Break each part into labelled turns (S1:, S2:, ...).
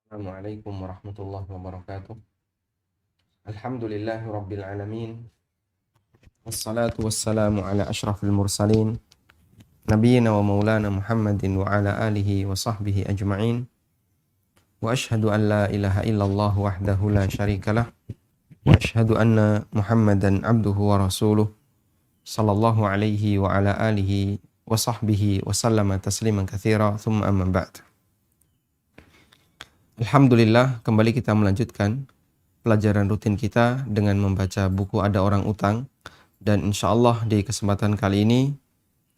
S1: Assalamualaikum warahmatullahi wabarakatuh. Alhamdulillahi rabbil alamin. Wassalatu wassalamu ala ashrafil mursalin. Nabiyyina wa maulana Muhammadin wa ala alihi wa sahbihi ajma'in. Wa ashhadu an la ilaha illallah wahdahu la syarikalah. Wa ashhadu anna Muhammadan abduhu wa rasuluh. Sallallahu alaihi wa ala alihi wa sahbihi wa sallama tasliman katsira. Thumma amma ba'd. Alhamdulillah, kembali kita melanjutkan pelajaran rutin kita dengan membaca buku Ada Orang Utang. Dan insya Allah di kesempatan kali ini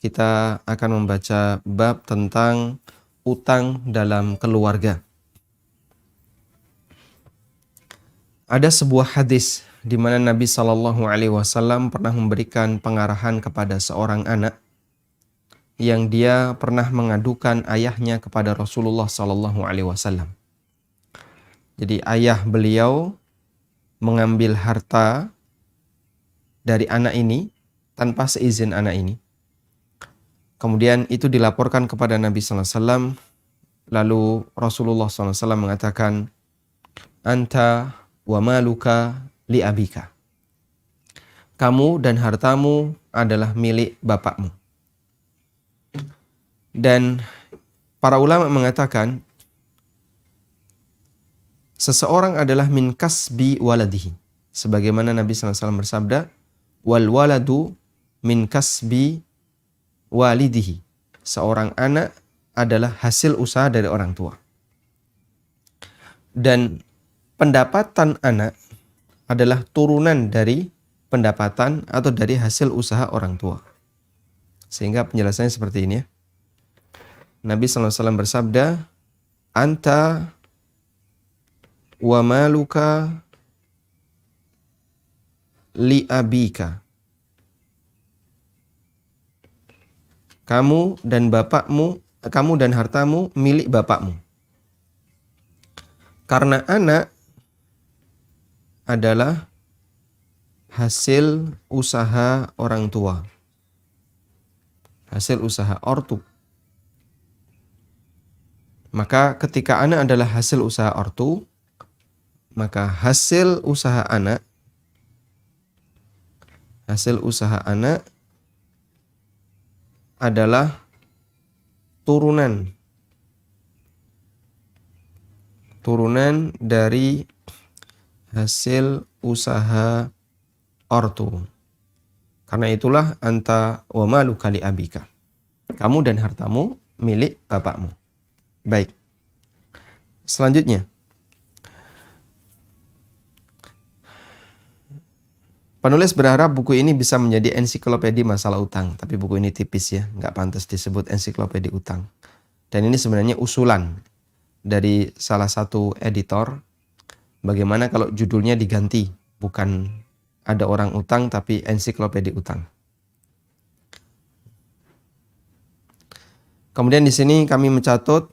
S1: kita akan membaca bab tentang utang dalam keluarga. Ada sebuah hadis di mana Nabi SAW pernah memberikan pengarahan kepada seorang anak yang dia pernah mengadukan ayahnya kepada Rasulullah SAW. Jadi ayah beliau mengambil harta dari anak ini tanpa seizin anak ini. Kemudian itu dilaporkan kepada Nabi SAW. Lalu Rasulullah SAW mengatakan, Anta wa maluka li abika. Kamu dan hartamu adalah milik bapakmu. Dan para ulama mengatakan, seseorang adalah min kasbi waladihi. Sebagaimana Nabi SAW bersabda, wal waladu min kasbi walidihi. Seorang anak adalah hasil usaha dari orang tua. Dan pendapatan anak adalah turunan dari pendapatan atau dari hasil usaha orang tua. Sehingga penjelasannya seperti ini ya. Nabi SAW bersabda, Anta wa maluka li abika. Kamu dan bapakmu, kamu dan hartamu milik bapakmu. Karena anak adalah hasil usaha orang tua. Hasil usaha ortu. Maka ketika anak adalah hasil usaha ortu, maka hasil usaha anak adalah turunan dari hasil usaha ortu. Karena itulah anta wa maluka li abika. Kamu dan hartamu milik bapakmu. Baik. Selanjutnya, penulis berharap buku ini bisa menjadi ensiklopedi masalah utang. Tapi buku ini tipis ya, nggak pantas disebut ensiklopedi utang. Dan ini sebenarnya usulan dari salah satu editor. Bagaimana kalau judulnya diganti? Bukan Ada Orang Utang, tapi ensiklopedi utang. Kemudian di sini kami mencatat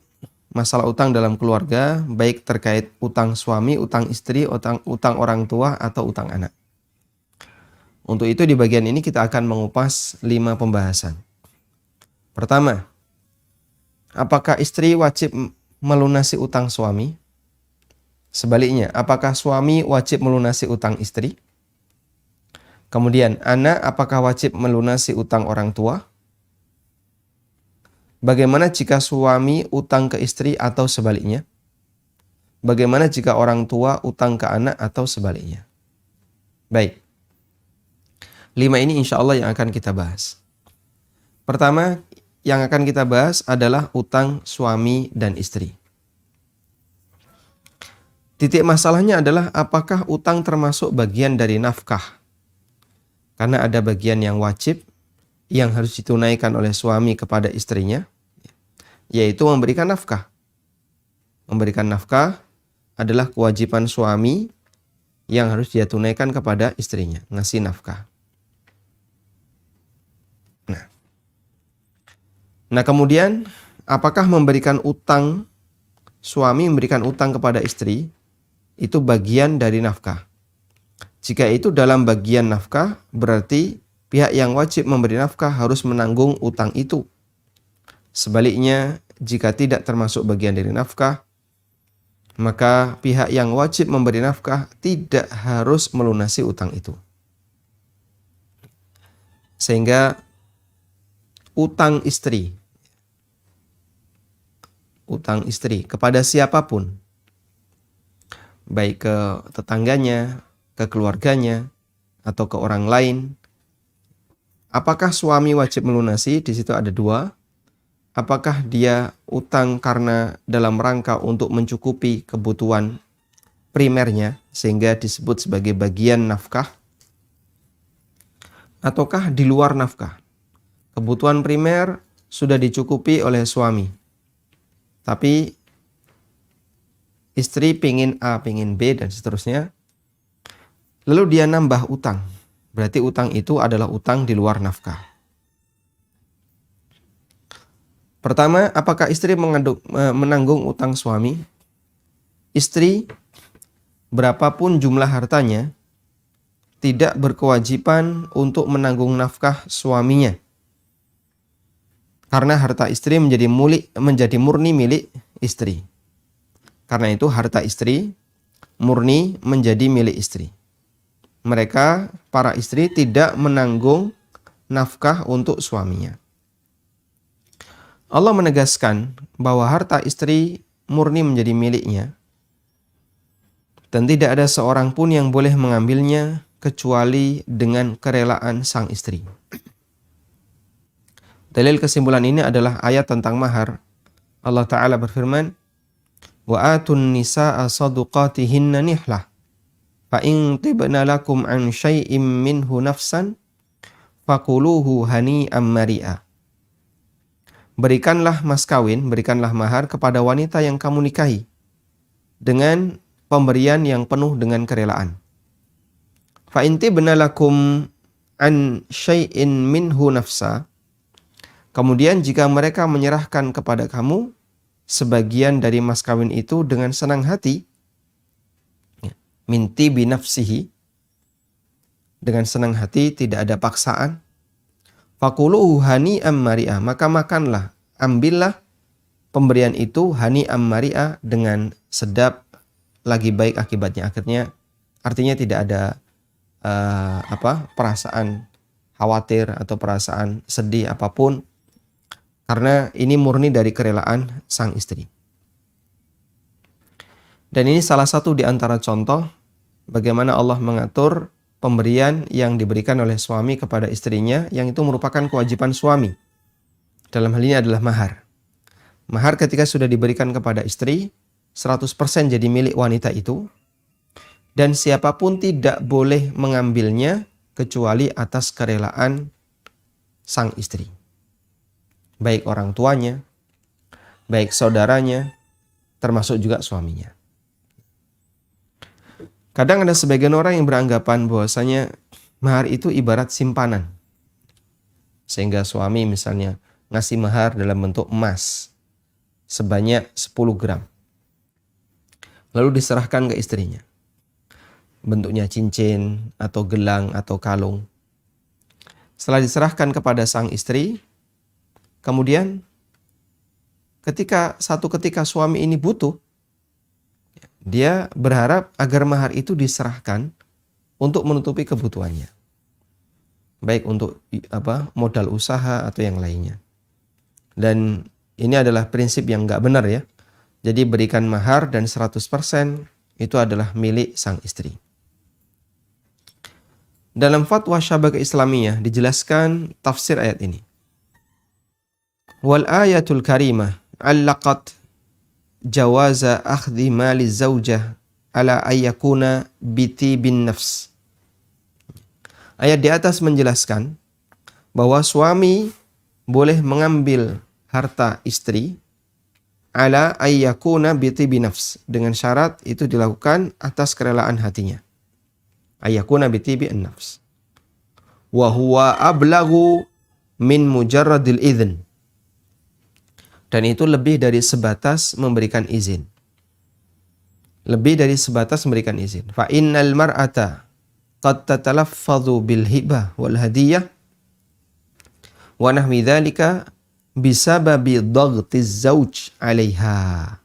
S1: masalah utang dalam keluarga, baik terkait utang suami, utang istri, utang orang tua, atau utang anak. Untuk itu di bagian ini kita akan mengupas 5 pembahasan. Pertama, apakah istri wajib melunasi utang suami? Sebaliknya, apakah suami wajib melunasi utang istri? Kemudian, anak apakah wajib melunasi utang orang tua? Bagaimana jika suami utang ke istri atau sebaliknya? Bagaimana jika orang tua utang ke anak atau sebaliknya? Baik. 5 ini insya Allah yang akan kita bahas. Pertama yang akan kita bahas adalah utang suami dan istri. Titik masalahnya adalah apakah utang termasuk bagian dari nafkah? Karena ada bagian yang wajib yang harus ditunaikan oleh suami kepada istrinya, yaitu memberikan nafkah. Memberikan nafkah adalah kewajiban suami yang harus dia tunaikan kepada istrinya, ngasih nafkah. Nah kemudian apakah memberikan utang, suami memberikan utang kepada istri, itu bagian dari nafkah? Jika itu dalam bagian nafkah, berarti pihak yang wajib memberi nafkah harus menanggung utang itu. Sebaliknya, jika tidak termasuk bagian dari nafkah, maka pihak yang wajib memberi nafkah tidak harus melunasi utang itu. Sehingga utang istri kepada siapapun, baik ke tetangganya, ke keluarganya, atau ke orang lain, apakah suami wajib melunasi? Di situ ada dua. Apakah dia utang karena dalam rangka untuk mencukupi kebutuhan primernya sehingga disebut sebagai bagian nafkah, ataukah di luar nafkah? Kebutuhan primer sudah dicukupi oleh suami, tapi istri pingin A, pingin B, dan seterusnya. Lalu dia nambah utang. Berarti utang itu adalah utang di luar nafkah. Pertama, apakah istri menanggung utang suami? Istri, berapapun jumlah hartanya, tidak berkewajiban untuk menanggung nafkah suaminya. Karena harta istri menjadi murni milik istri. Karena itu harta istri murni menjadi milik istri. Mereka, para istri, tidak menanggung nafkah untuk suaminya. Allah menegaskan bahwa harta istri murni menjadi miliknya dan tidak ada seorang pun yang boleh mengambilnya kecuali dengan kerelaan sang istri. Dalil kesimpulan ini adalah ayat tentang mahar. Allah Ta'ala berfirman, "Wa atun nisa'a saduqatihinna nihlah, fa in tibna lakum an syai'im minhu nafsan, fakuluhu hani'am mari'a." Berikanlah mas kawin, berikanlah mahar kepada wanita yang kamu nikahi dengan pemberian yang penuh dengan kerelaan. Fa in tibna lakum an syai'in minhu nafsa, kemudian jika mereka menyerahkan kepada kamu sebagian dari mas kawin itu dengan senang hati, minti binafsihi, dengan senang hati, tidak ada paksaan, fakuluhu hani'am mari'ah, maka makanlah, ambillah pemberian itu hani'am mari'ah dengan sedap, lagi baik akibatnya. Artinya tidak ada perasaan khawatir atau perasaan sedih apapun, karena ini murni dari kerelaan sang istri. Dan ini salah satu di antara contoh bagaimana Allah mengatur pemberian yang diberikan oleh suami kepada istrinya, yang itu merupakan kewajiban suami. Dalam hal ini adalah mahar. Mahar ketika sudah diberikan kepada istri, 100% jadi milik wanita itu, dan siapapun tidak boleh mengambilnya kecuali atas kerelaan sang istri. Baik orang tuanya, baik saudaranya, termasuk juga suaminya. Kadang ada sebagian orang yang beranggapan bahwasanya mahar itu ibarat simpanan. Sehingga suami misalnya ngasih mahar dalam bentuk emas sebanyak 10 gram. Lalu diserahkan ke istrinya. Bentuknya cincin atau gelang atau kalung. Setelah diserahkan kepada sang istri, kemudian ketika suami ini butuh, dia berharap agar mahar itu diserahkan untuk menutupi kebutuhannya. Baik untuk modal usaha atau yang lainnya. Dan ini adalah prinsip yang enggak benar ya. Jadi berikan mahar dan 100% itu adalah milik sang istri. Dalam fatwa Syabakah Islamiyah dijelaskan tafsir ayat ini. Wal ayatul karimah allaqat jawaza akhdhi mali zaujah ala ayyakuna biti bin nafs. Ayat di atas menjelaskan bahwa suami boleh mengambil harta istri ala ayyakuna biti bin nafs, dengan syarat itu dilakukan atas kerelaan hatinya. Ayyakuna biti bin nafs. Wa huwa ablagu min mujarradil idzn. Dan itu lebih dari sebatas memberikan izin. Lebih dari sebatas memberikan izin. Fa innal mar'ata qad tatalaffadhu bil hibah wal hadiyah wa nahwi dzalika bisababi dhaghtiz zauj 'alaiha.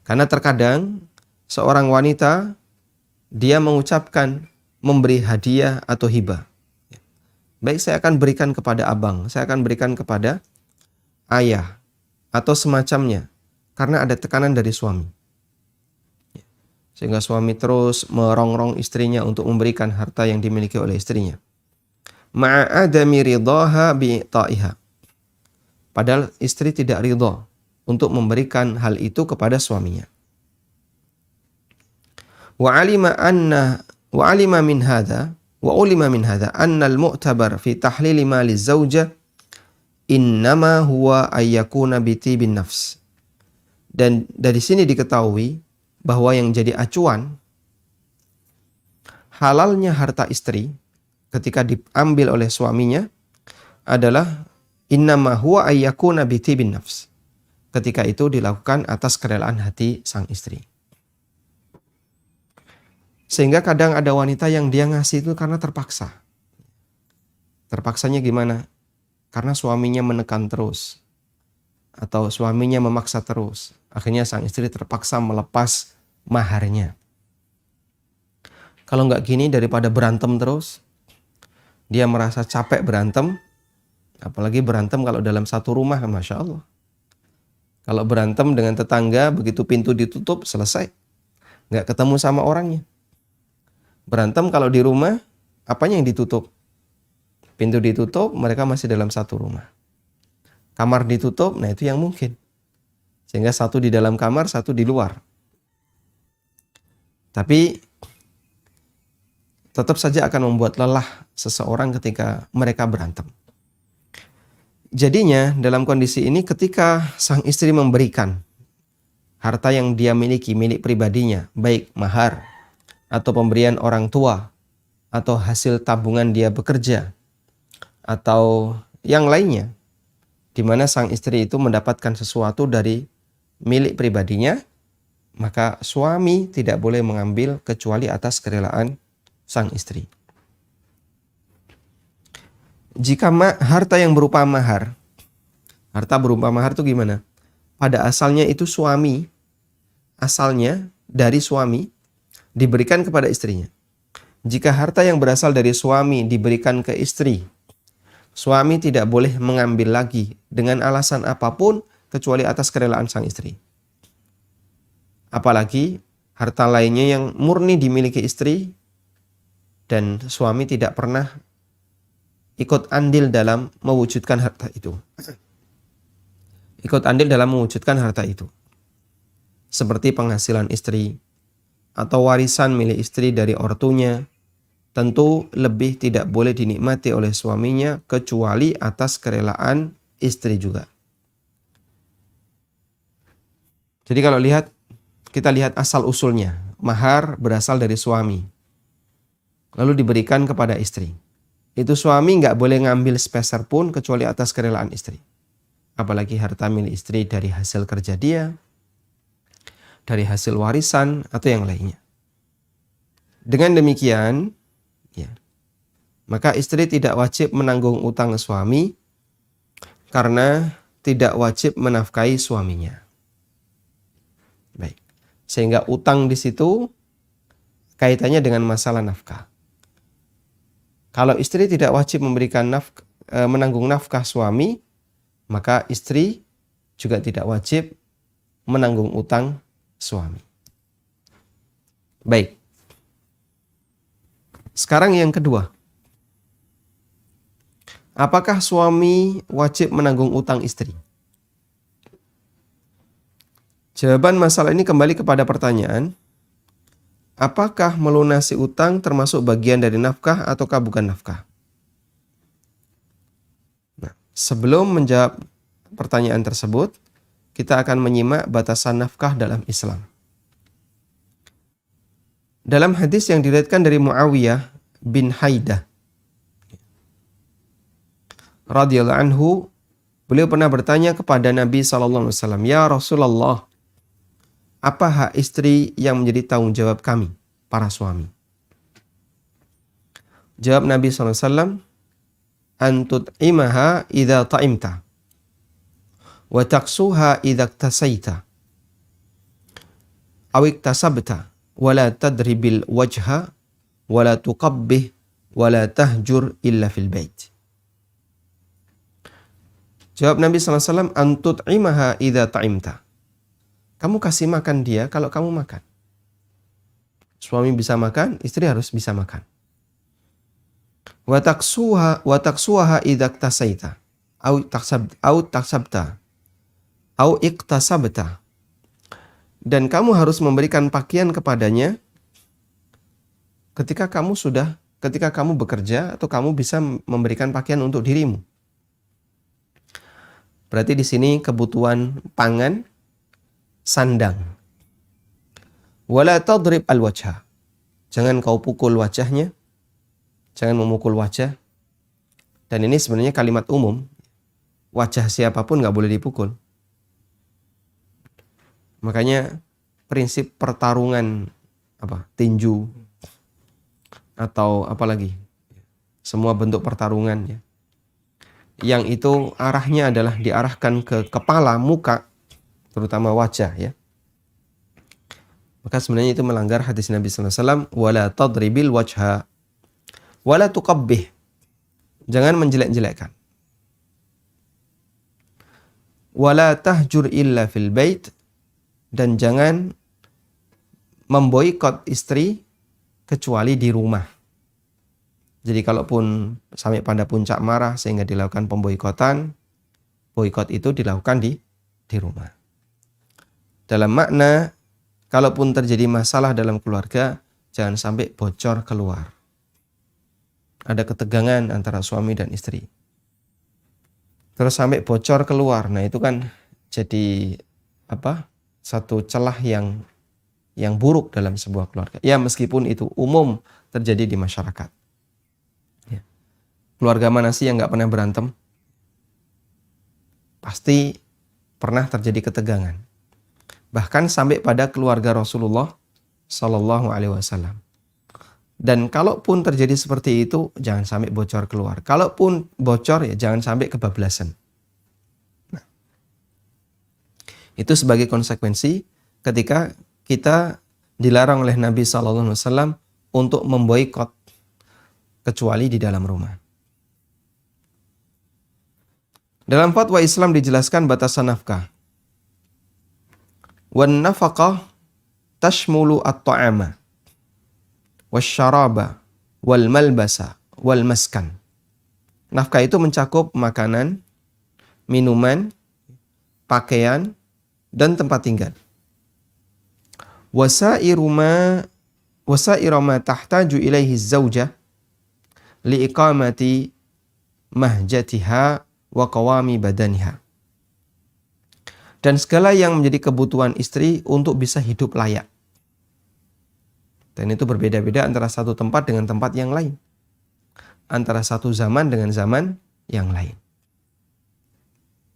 S1: Karena terkadang seorang wanita dia mengucapkan memberi hadiah atau hibah. Baik, saya akan berikan kepada abang, saya akan berikan kepada ayah, atau semacamnya, karena ada tekanan dari suami. Sehingga suami terus merongrong istrinya untuk memberikan harta yang dimiliki oleh istrinya. Ma'adami ridaha bi'ta'iha. Padahal istri tidak ridha untuk memberikan hal itu kepada suaminya. Wa alima min hadha anna al-mu'tabar fi tahlil mali zawjah innama huwa ayyakuna bitibin nafs. Dan dari sini diketahui bahwa yang jadi acuan halalnya harta istri ketika diambil oleh suaminya adalah innama huwa ayyakuna bitibin nafs. Ketika itu dilakukan atas kerelaan hati sang istri. Sehingga kadang ada wanita yang dia ngasih itu karena terpaksa. Terpaksanya gimana? Karena suaminya menekan terus. Atau suaminya memaksa terus. Akhirnya sang istri terpaksa melepas maharnya. Kalau nggak gini, daripada berantem terus, dia merasa capek berantem. Apalagi berantem kalau dalam satu rumah, Masya Allah. Kalau berantem dengan tetangga, begitu pintu ditutup, selesai. Nggak ketemu sama orangnya. Berantem kalau di rumah, apanya yang ditutup? Pintu ditutup, mereka masih dalam satu rumah. Kamar ditutup, nah itu yang mungkin. Sehingga satu di dalam kamar, satu di luar. Tapi tetap saja akan membuat lelah seseorang ketika mereka berantem. Jadinya dalam kondisi ini ketika sang istri memberikan harta yang dia miliki, milik pribadinya, baik mahar, atau pemberian orang tua, atau hasil tabungan dia bekerja, atau yang lainnya, di mana sang istri itu mendapatkan sesuatu dari milik pribadinya, maka suami tidak boleh mengambil kecuali atas kerelaan sang istri. Jika harta yang berupa mahar, harta berupa mahar itu gimana? Pada asalnya itu suami, asalnya dari suami, diberikan kepada istrinya. Jika harta yang berasal dari suami diberikan ke istri, suami tidak boleh mengambil lagi dengan alasan apapun kecuali atas kerelaan sang istri. Apalagi harta lainnya yang murni dimiliki istri dan suami tidak pernah ikut andil dalam mewujudkan harta itu. Ikut andil dalam mewujudkan harta itu. Seperti penghasilan istri, atau warisan milik istri dari ortunya, tentu lebih tidak boleh dinikmati oleh suaminya kecuali atas kerelaan istri juga. Jadi kalau kita lihat asal usulnya, mahar berasal dari suami, lalu diberikan kepada istri. Itu suami nggak boleh ngambil sepeser pun kecuali atas kerelaan istri. Apalagi harta milik istri dari hasil kerja dia, dari hasil warisan atau yang lainnya. Dengan demikian, maka istri tidak wajib menanggung utang suami karena tidak wajib menafkahi suaminya. Baik. Sehingga utang di situ kaitannya dengan masalah nafkah. Kalau istri tidak wajib menanggung nafkah suami, maka istri juga tidak wajib menanggung utang suami. Baik. Sekarang yang kedua. Apakah suami wajib menanggung utang istri? Jawaban masalah ini kembali kepada pertanyaan, apakah melunasi utang termasuk bagian dari nafkah ataukah bukan nafkah? Nah, sebelum menjawab pertanyaan tersebut, kita akan menyimak batasan nafkah dalam Islam. Dalam hadis yang diriwayatkan dari Muawiyah bin Haidah radhiyallahu anhu, beliau pernah bertanya kepada Nabi sallallahu alaihi wasallam, "Ya Rasulullah, apa hak istri yang menjadi tanggung jawab kami, para suami?" Jawab Nabi sallallahu alaihi wasallam, "An tut'imaha idza ta'imta wa taqsuha idza iktasaita." awik tasabta wala tadribil wajha wala tuqabbih wala tahjur illa fil bait. Jawab Nabi SAW, antut imaha idza ta'imta. Kamu kasih makan dia kalau kamu makan. Suami bisa makan, istri harus bisa makan. Wa taksuha idza iktasaita au taksabta au iktasabta. Dan kamu harus memberikan pakaian kepadanya ketika kamu bekerja atau kamu bisa memberikan pakaian untuk dirimu. Berarti di sini kebutuhan pangan, sandang. Wala tadrib al-wajha. Jangan kau pukul wajahnya. Jangan memukul wajah. Dan ini sebenarnya kalimat umum. Wajah siapapun nggak boleh dipukul. Makanya prinsip pertarungan tinju atau apa lagi? Semua bentuk pertarungan ya. Yang itu arahnya adalah diarahkan ke kepala, muka, terutama wajah ya. Maka sebenarnya itu melanggar hadis Nabi SAW, wala tadribil wajha, wala tuqabbih. Jangan menjelek-jelekkan. Wala tahjur illa fil bait, dan jangan memboikot istri kecuali di rumah. Jadi kalaupun sampai pada puncak marah sehingga dilakukan pemboikotan, boikot itu dilakukan di rumah. Dalam makna, kalaupun terjadi masalah dalam keluarga, jangan sampai bocor keluar. Ada ketegangan antara suami dan istri. Terus sampai bocor keluar, nah itu kan jadi satu celah yang buruk dalam sebuah keluarga. Ya meskipun itu umum terjadi di masyarakat. Keluarga mana sih yang nggak pernah berantem? Pasti pernah terjadi ketegangan. Bahkan sampai pada keluarga Rasulullah Sallallahu Alaihi Wasallam. Dan kalaupun terjadi seperti itu, jangan sampai bocor keluar. Kalaupun bocor, ya jangan sampai kebablasan. Nah, itu sebagai konsekuensi ketika kita dilarang oleh Nabi Sallallahu Alaihi Wasallam untuk memboikot kecuali di dalam rumah. Dalam fatwa Islam dijelaskan batasan nafkah. Wan nafaqah tashmulu at-ta'ama wasyaraba wal malbasa wal maskan. Nafkah itu mencakup makanan, minuman, pakaian, dan tempat tinggal. Wasairu ma tahtaju ilaihi az-zawjah liiqamati mahjatiha wa qawami badaniha. Dan segala yang menjadi kebutuhan istri untuk bisa hidup layak. Dan itu berbeda-beda antara satu tempat dengan tempat yang lain. Antara satu zaman dengan zaman yang lain.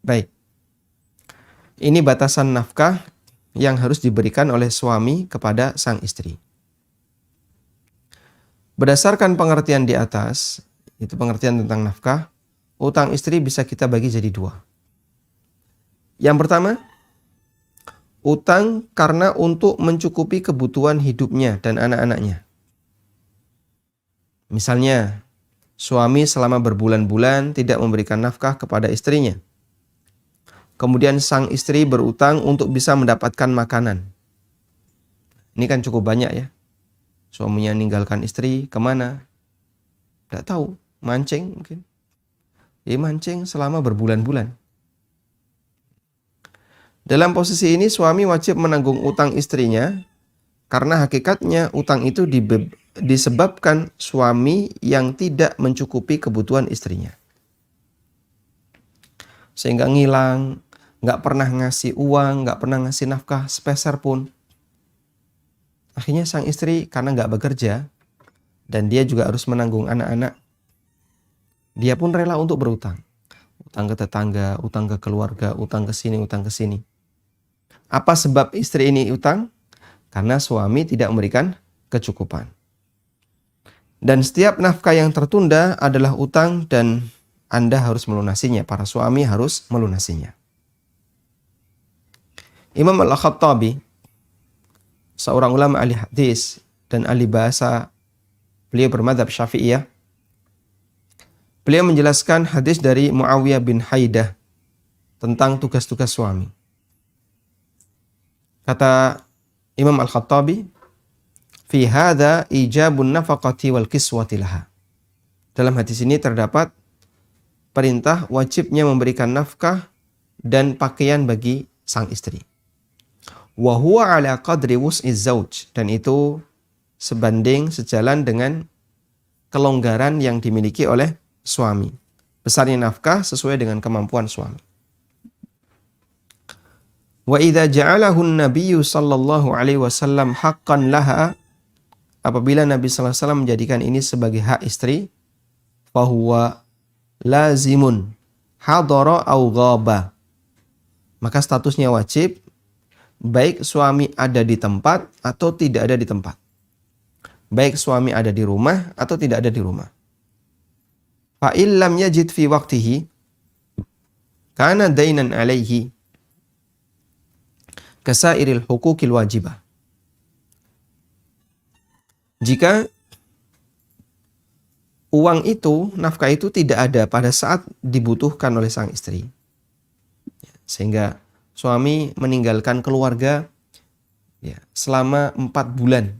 S1: Baik. Ini batasan nafkah yang harus diberikan oleh suami kepada sang istri. Berdasarkan pengertian di atas, itu pengertian tentang nafkah, utang istri bisa kita bagi jadi dua. Yang pertama, utang karena untuk mencukupi kebutuhan hidupnya dan anak-anaknya. Misalnya, suami selama berbulan-bulan tidak memberikan nafkah kepada istrinya. Kemudian sang istri berutang untuk bisa mendapatkan makanan. Ini kan cukup banyak ya. Suaminya meninggalkan istri, kemana? Tidak tahu, mancing mungkin. Dia mancing selama berbulan-bulan. Dalam posisi ini suami wajib menanggung utang istrinya karena hakikatnya utang itu disebabkan suami yang tidak mencukupi kebutuhan istrinya. Sehingga ngilang, nggak pernah ngasih uang, nggak pernah ngasih nafkah sepeser pun. Akhirnya sang istri karena nggak bekerja dan dia juga harus menanggung anak-anak, dia pun rela untuk berutang. Utang ke tetangga, utang ke keluarga, utang ke sini, utang ke sini. Apa sebab istri ini utang? Karena suami tidak memberikan kecukupan. Dan setiap nafkah yang tertunda adalah utang dan Anda harus melunasinya. Para suami harus melunasinya. Imam Al-Khattabi seorang ulama ahli hadis dan ahli bahasa, beliau bermadzhab Syafi'iyah. Beliau menjelaskan hadis dari Muawiyah bin Haidah tentang tugas-tugas suami. Kata Imam Al-Khattabi, fi hadza ijabun nafaqati wal kiswati laha. Dalam hadis ini terdapat perintah wajibnya memberikan nafkah dan pakaian bagi sang istri. Wa huwa ala qadri wus'iz zauj, dan itu sebanding sejalan dengan kelonggaran yang dimiliki oleh suami. Besarnya nafkah sesuai dengan kemampuan suami. Wa idza ja'alahu an-nabiyyu sallallahu alaihi wasallam haqqan laha, apabila Nabi sallallahu alaihi wasallam menjadikan ini sebagai hak istri, fa huwa lazimun hadara au ghaba, maka statusnya wajib baik suami ada di tempat atau tidak ada di tempat. Baik suami ada di rumah atau tidak ada di rumah. Fa illam yajid fi waqtihi kana dainan alaihi kasairil hukukil wajibah. Jika uang itu, nafkah itu tidak ada pada saat dibutuhkan oleh sang istri, sehingga suami meninggalkan keluarga selama 4 bulan.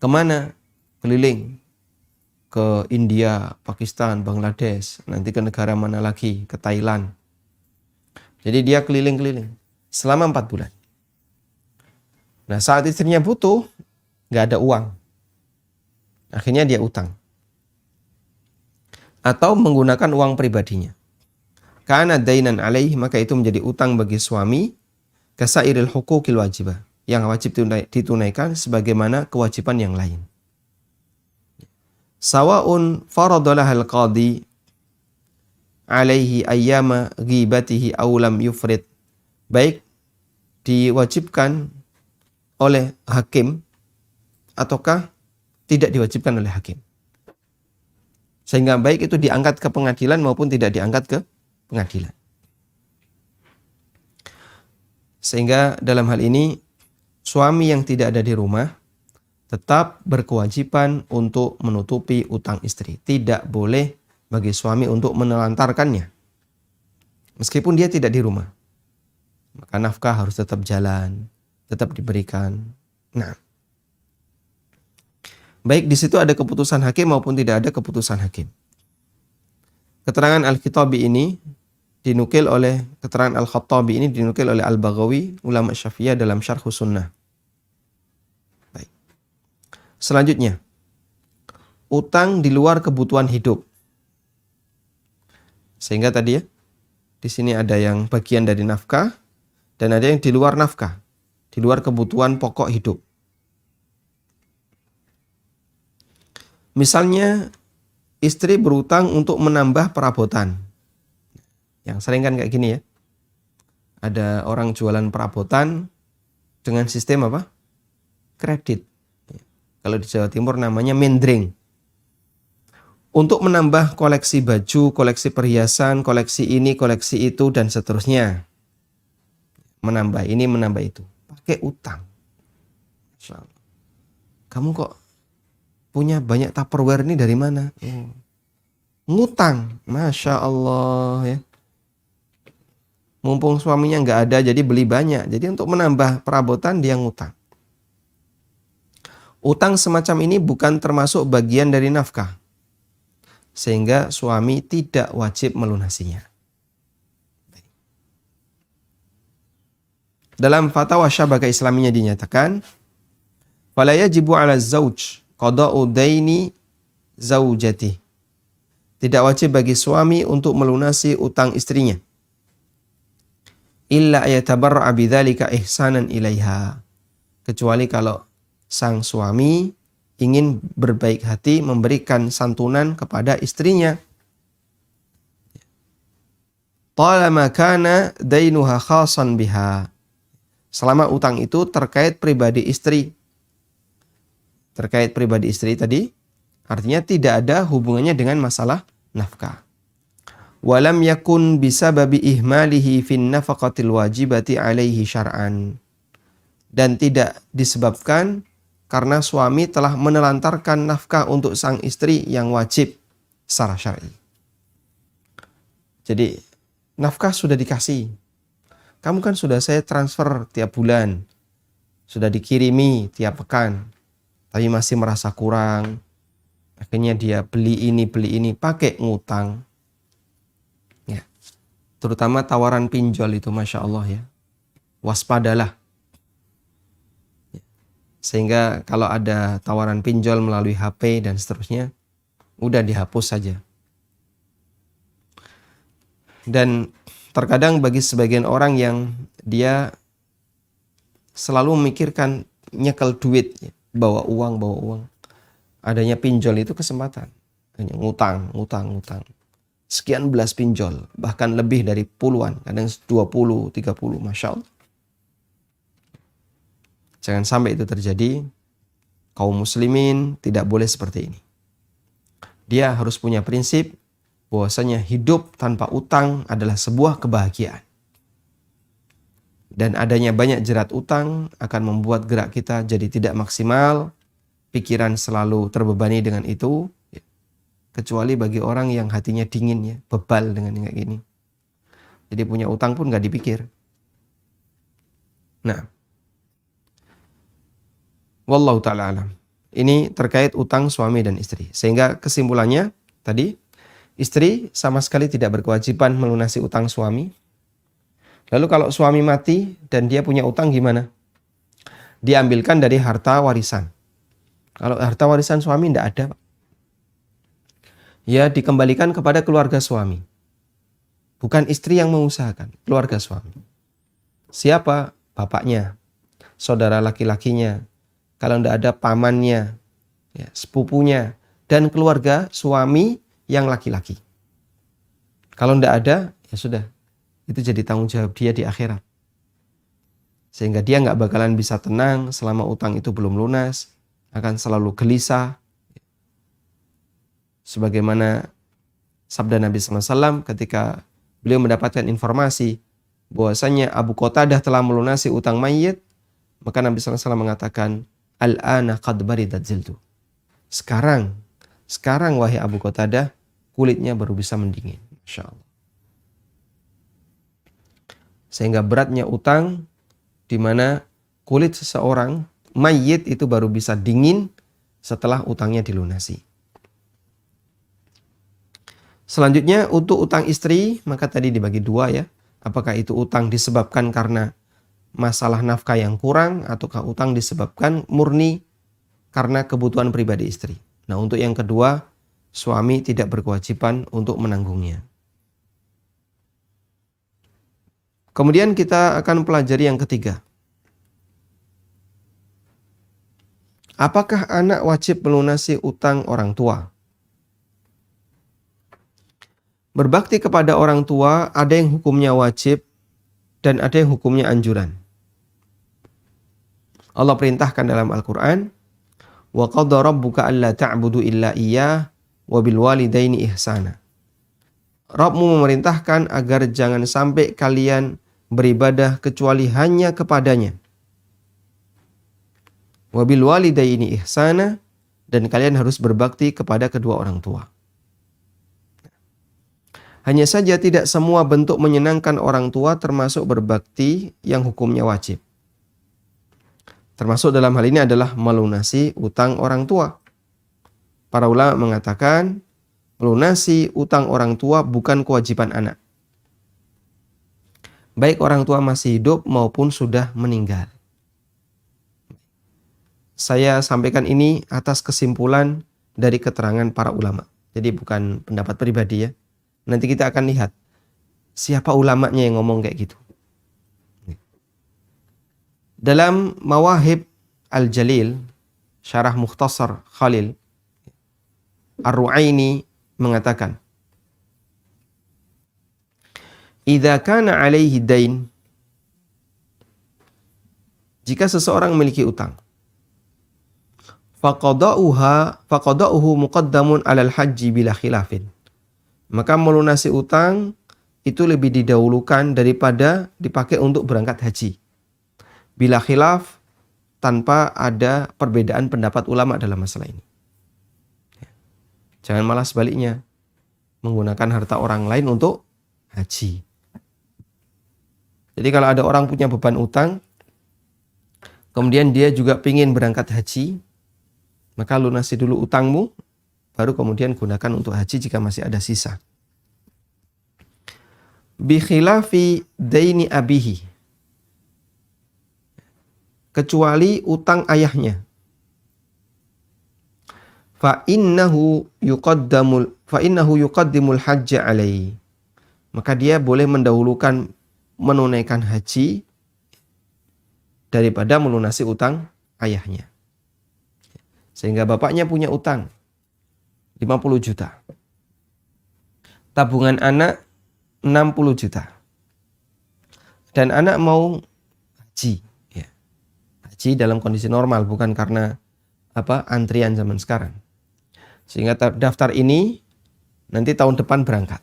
S1: Kemana? Keliling. Ke India, Pakistan, Bangladesh, nanti ke negara mana lagi, ke Thailand. Jadi dia keliling-keliling selama 4 bulan. Nah, saat istrinya butuh, nggak ada uang. Akhirnya dia utang. Atau menggunakan uang pribadinya. Kana dainan alaih, maka itu menjadi utang bagi suami, kasairil hukukil wajibah, yang wajib ditunaikan sebagaimana kewajiban yang lain. Sawa'un faradalahal qadi alaihi ayyama ghibatihi aw lam yufrid, baik diwajibkan oleh hakim ataukah tidak diwajibkan oleh hakim. Sehingga baik itu diangkat ke pengadilan maupun tidak diangkat ke pengadilan. Sehingga dalam hal ini suami yang tidak ada di rumah tetap berkewajiban untuk menutupi utang istri. Tidak boleh bagi suami untuk menelantarkannya. Meskipun dia tidak di rumah. Maka nafkah harus tetap jalan, tetap diberikan. Nah, baik di situ ada keputusan hakim maupun tidak ada keputusan hakim. Keterangan Al-Khattabi ini dinukil oleh Al-Baghawi, ulama Syafi'iyah dalam Syarh Sunnah. Selanjutnya, utang di luar kebutuhan hidup. Sehingga tadi di sini ada yang bagian dari nafkah dan ada yang di luar nafkah, di luar kebutuhan pokok hidup. Misalnya, istri berutang untuk menambah perabotan. Yang sering kan kayak gini ya. Ada orang jualan perabotan dengan sistem apa? Kredit. Kalau di Jawa Timur namanya mendring. Untuk menambah koleksi baju, koleksi perhiasan, koleksi ini, koleksi itu, dan seterusnya. Menambah ini, menambah itu. Pakai utang. Kamu kok punya banyak Tupperware ini dari mana? Ngutang. Masya Allah ya. Mumpung suaminya nggak ada, jadi beli banyak. Jadi untuk menambah perabotan, dia ngutang. Utang semacam ini bukan termasuk bagian dari nafkah, sehingga suami tidak wajib melunasinya. Dalam fatwa Syabakah Islamiyah dinyatakan, fala yajibu 'ala zauj qada'u daini zaujati. Tidak wajib bagi suami untuk melunasi utang istrinya. Illa ayatabarra'a bidzalika ihsanan ilaiha. Kecuali kalau sang suami ingin berbaik hati memberikan santunan kepada istrinya. Talama kana dainuha khasan biha. Selama utang itu terkait pribadi istri. Terkait pribadi istri tadi, artinya tidak ada hubungannya dengan masalah nafkah. Walam yakun bisababi ihmalihi fin nafaqatil wajibati alaihi syar'an. dan tidak disebabkan karena suami telah menelantarkan nafkah untuk sang istri yang wajib secara syar'i. Jadi nafkah sudah dikasih. Kamu kan sudah saya transfer tiap bulan. Sudah dikirimi tiap pekan. Tapi masih merasa kurang. Akhirnya dia beli ini, pakai ngutang. Ya. Terutama tawaran pinjol itu, Masya Allah ya. Waspadalah. Sehingga kalau ada tawaran pinjol melalui HP dan seterusnya, udah dihapus saja. Dan terkadang bagi sebagian orang yang dia selalu memikirkan nyekel duit, bawa uang. Adanya pinjol itu kesempatan. Hanya ngutang. Sekian belas pinjol, bahkan lebih dari puluhan, kadang 20, 30, Masya Allah. Jangan sampai itu terjadi. Kaum muslimin tidak boleh seperti ini. Dia harus punya prinsip bahwasanya hidup tanpa utang adalah sebuah kebahagiaan. Dan adanya banyak jerat utang akan membuat gerak kita jadi tidak maksimal, pikiran selalu terbebani dengan itu, kecuali bagi orang yang hatinya dingin ya, bebal dengan kayak gini. Jadi punya utang pun gak dipikir. Nah, wallahu ta'ala alam. Ini terkait utang suami dan istri. Sehingga kesimpulannya tadi, istri sama sekali tidak berkewajiban melunasi utang suami. Lalu kalau suami mati dan dia punya utang gimana? Diambilkan dari harta warisan. Kalau harta warisan suami tidak ada, ya dikembalikan kepada keluarga suami. Bukan istri yang mengusahakan, keluarga suami. Siapa? Bapaknya, saudara laki-lakinya. Kalau tidak ada pamannya, ya, sepupunya, dan keluarga suami yang laki-laki. Kalau tidak ada, ya sudah. Itu jadi tanggung jawab dia di akhirat. Sehingga dia nggak bakalan bisa tenang selama utang itu belum lunas. Akan selalu gelisah. Sebagaimana sabda Nabi SAW ketika beliau mendapatkan informasi bahwasanya Abu Qatadah telah melunasi utang mayyit. Maka Nabi SAW mengatakan, Al-ana qad baridat ziltu. Sekarang wahai Abu Qatadah, kulitnya baru bisa mendingin. Masya Allah. Sehingga beratnya utang, di mana kulit seseorang mayit itu baru bisa dingin setelah utangnya dilunasi. Selanjutnya untuk utang istri, maka tadi dibagi dua ya. Apakah itu utang disebabkan karena masalah nafkah yang kurang, ataukah utang disebabkan murni karena kebutuhan pribadi istri. Nah, untuk yang kedua, suami tidak berkewajiban untuk menanggungnya. Kemudian kita akan pelajari yang ketiga. Apakah anak wajib melunasi utang orang tua? Berbakti kepada orang tua ada yang hukumnya wajib dan ada yang hukumnya anjuran. Allah perintahkan dalam Al-Quran, wa qadha rabbuka alla ta'budu illa iyyah wa bil walidaini ihsana. Rabbmu memerintahkan agar jangan sampai kalian beribadah kecuali hanya kepadanya. Wa bil walidaini ihsana, dan kalian harus berbakti kepada kedua orang tua. Hanya saja tidak semua bentuk menyenangkan orang tua termasuk berbakti yang hukumnya wajib. Termasuk dalam hal ini adalah melunasi utang orang tua. Para ulama mengatakan melunasi utang orang tua bukan kewajiban anak. Baik orang tua masih hidup maupun sudah meninggal. Saya sampaikan ini atas kesimpulan dari keterangan para ulama. Jadi bukan pendapat pribadi ya. Nanti kita akan lihat siapa ulamanya yang ngomong kayak gitu. Dalam Mawahib Al-Jalil, Syarah Mukhtasar Khalil, Ar-Ru'aini mengatakan, Idza kana alaihi dain, jika seseorang memiliki utang, faqada'uhu muqaddamun alal haji bila khilafin. Maka melunasi utang itu lebih didahulukan daripada dipakai untuk berangkat haji. Bila khilaf, tanpa ada perbedaan pendapat ulama dalam masalah ini. Jangan malah sebaliknya, menggunakan harta orang lain untuk haji. Jadi kalau ada orang punya beban utang, kemudian dia juga ingin berangkat haji, maka lunasi dulu utangmu, baru kemudian gunakan untuk haji jika masih ada sisa. Bi khilafi daini abihi, kecuali utang ayahnya. Fa innahu yuqaddimul hajja alaihi. Maka dia boleh mendahulukan menunaikan haji daripada melunasi utang ayahnya. Sehingga bapaknya punya utang 50 juta. Tabungan anak 60 juta. Dan anak mau haji. Ya. Haji dalam kondisi normal, bukan karena antrian zaman sekarang. Sehingga daftar ini nanti tahun depan berangkat.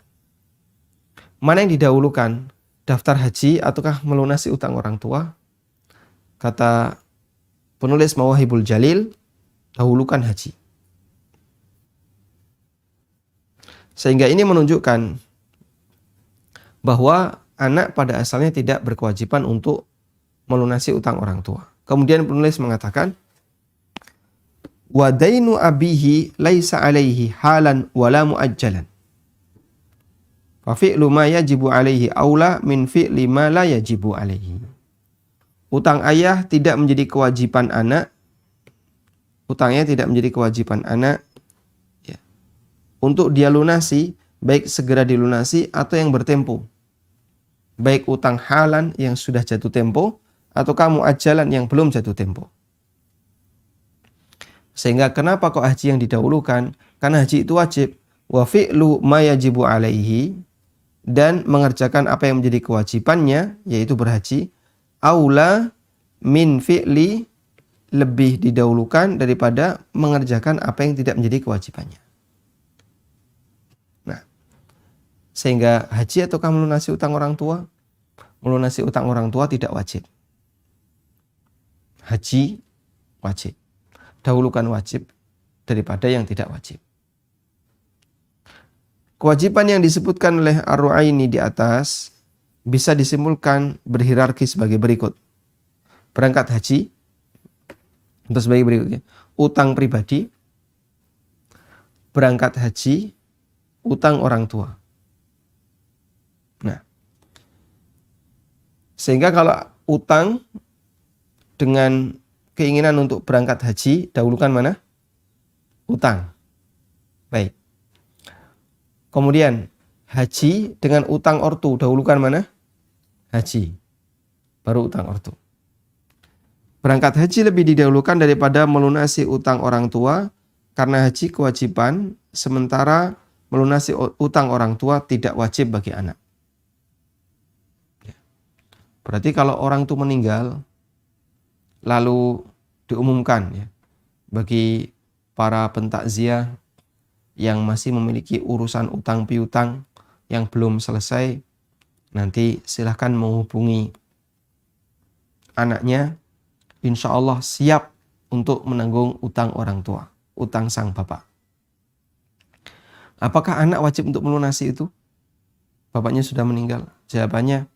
S1: Mana yang didahulukan? Daftar haji ataukah melunasi utang orang tua? Kata penulis Mawahibul Jalil, dahulukan haji. Sehingga ini menunjukkan bahwa anak pada asalnya tidak berkewajiban untuk melunasi utang orang tua. Kemudian penulis mengatakan, wa dainu abihi laisa alaihi halan wala muajjalan. Fa fi'lu ma yajibu alaihi aula min fi'li ma la yajibu alaihi. Utang ayah tidak menjadi kewajiban anak. Utangnya tidak menjadi kewajiban anak ya, untuk dia lunasi, baik segera dilunasi atau yang bertempo. Baik utang halan yang sudah jatuh tempo ataukah muajjalan yang belum jatuh tempo. Sehingga kenapa kok haji yang didahulukan? Karena haji itu wajib. Wa fi'lu ma yajibu alaihi, dan mengerjakan apa yang menjadi kewajibannya, yaitu berhaji, aula min fi'li, lebih didahulukan daripada mengerjakan apa yang tidak menjadi kewajibannya. Nah, sehingga haji ataukah melunasi utang orang tua? Melunasi utang orang tua tidak wajib. Haji wajib. Dahulukan wajib daripada yang tidak wajib. Kewajiban yang disebutkan oleh Ar-Ru'aini di atas bisa disimpulkan berhierarki sebagai berikut. Berangkat haji, untuk sebagai berikutnya. Utang pribadi, berangkat haji, utang orang tua. Nah, sehingga kalau utang dengan keinginan untuk berangkat haji, dahulukan mana? Utang. Baik. Kemudian haji dengan utang ortu, dahulukan mana? Haji. Baru utang ortu. Berangkat haji lebih didahulukan daripada melunasi utang orang tua, karena haji kewajiban, sementara melunasi utang orang tua tidak wajib bagi anak. Berarti kalau orang itu meninggal, lalu diumumkan ya, bagi para pentakziah yang masih memiliki urusan utang piutang yang belum selesai, nanti silahkan menghubungi anaknya, insya Allah siap untuk menanggung utang orang tua, utang sang bapak. Apakah anak wajib untuk melunasi itu? Bapaknya sudah meninggal. Jawabannya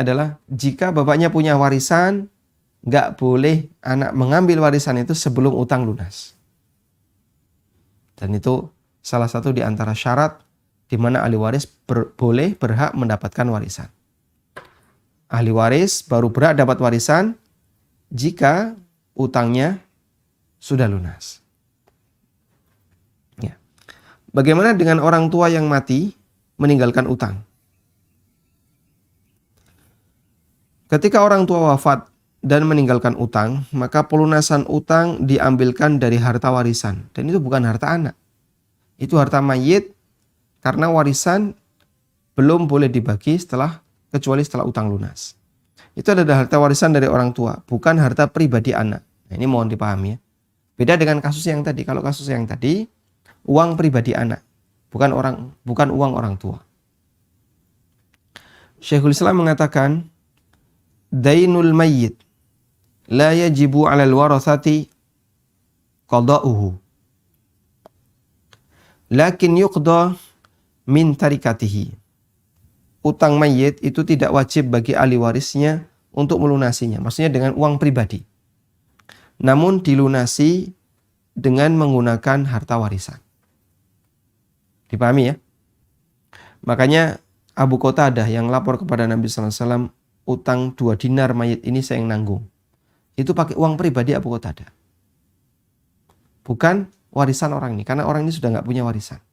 S1: adalah jika bapaknya punya warisan, nggak boleh anak mengambil warisan itu sebelum utang lunas. Dan itu salah satu di antara syarat di mana ahli waris boleh berhak mendapatkan warisan. Ahli waris baru berhak dapat warisan jika utangnya sudah lunas. Ya. Bagaimana dengan orang tua yang mati meninggalkan utang? Ketika orang tua wafat dan meninggalkan utang, maka pelunasan utang diambilkan dari harta warisan. Dan itu bukan harta anak. Itu harta mayit, karena warisan belum boleh dibagi kecuali setelah utang lunas. Itu adalah harta warisan dari orang tua, bukan harta pribadi anak. Nah, ini mohon dipahami ya. Beda dengan kasus yang tadi. Kalau kasus yang tadi, uang pribadi anak, bukan uang orang tua. Syekhul Islam mengatakan, dainul mayyit la yajibu 'alal warathati qada'uhu. Lakin yuqda min tarikatihi. Utang mayit itu tidak wajib bagi ahli warisnya untuk melunasinya. Maksudnya dengan uang pribadi. Namun dilunasi dengan menggunakan harta warisan. Dipahami ya? Makanya Abu Qatadah yang lapor kepada Nabi SAW, utang 2 dinar mayit ini saya yang nanggung. Itu pakai uang pribadi Abu Qatadah. Bukan warisan orang ini, karena orang ini sudah nggak punya warisan.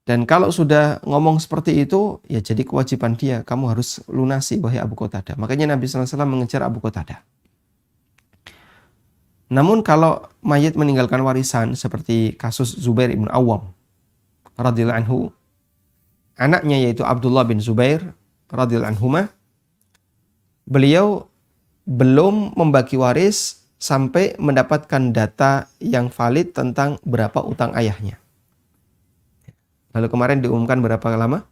S1: Dan kalau sudah ngomong seperti itu, ya jadi kewajiban dia, kamu harus lunasi wahai Abu Qatadah. Makanya Nabi SAW mengejar Abu Qatadah. Namun kalau mayit meninggalkan warisan seperti kasus Zubair ibn Awwam radhiyallahu anhu, anaknya yaitu Abdullah bin Zubair radhiyallahu anhuma, beliau belum membagi waris sampai mendapatkan data yang valid tentang berapa utang ayahnya. Lalu kemarin diumumkan berapa lama?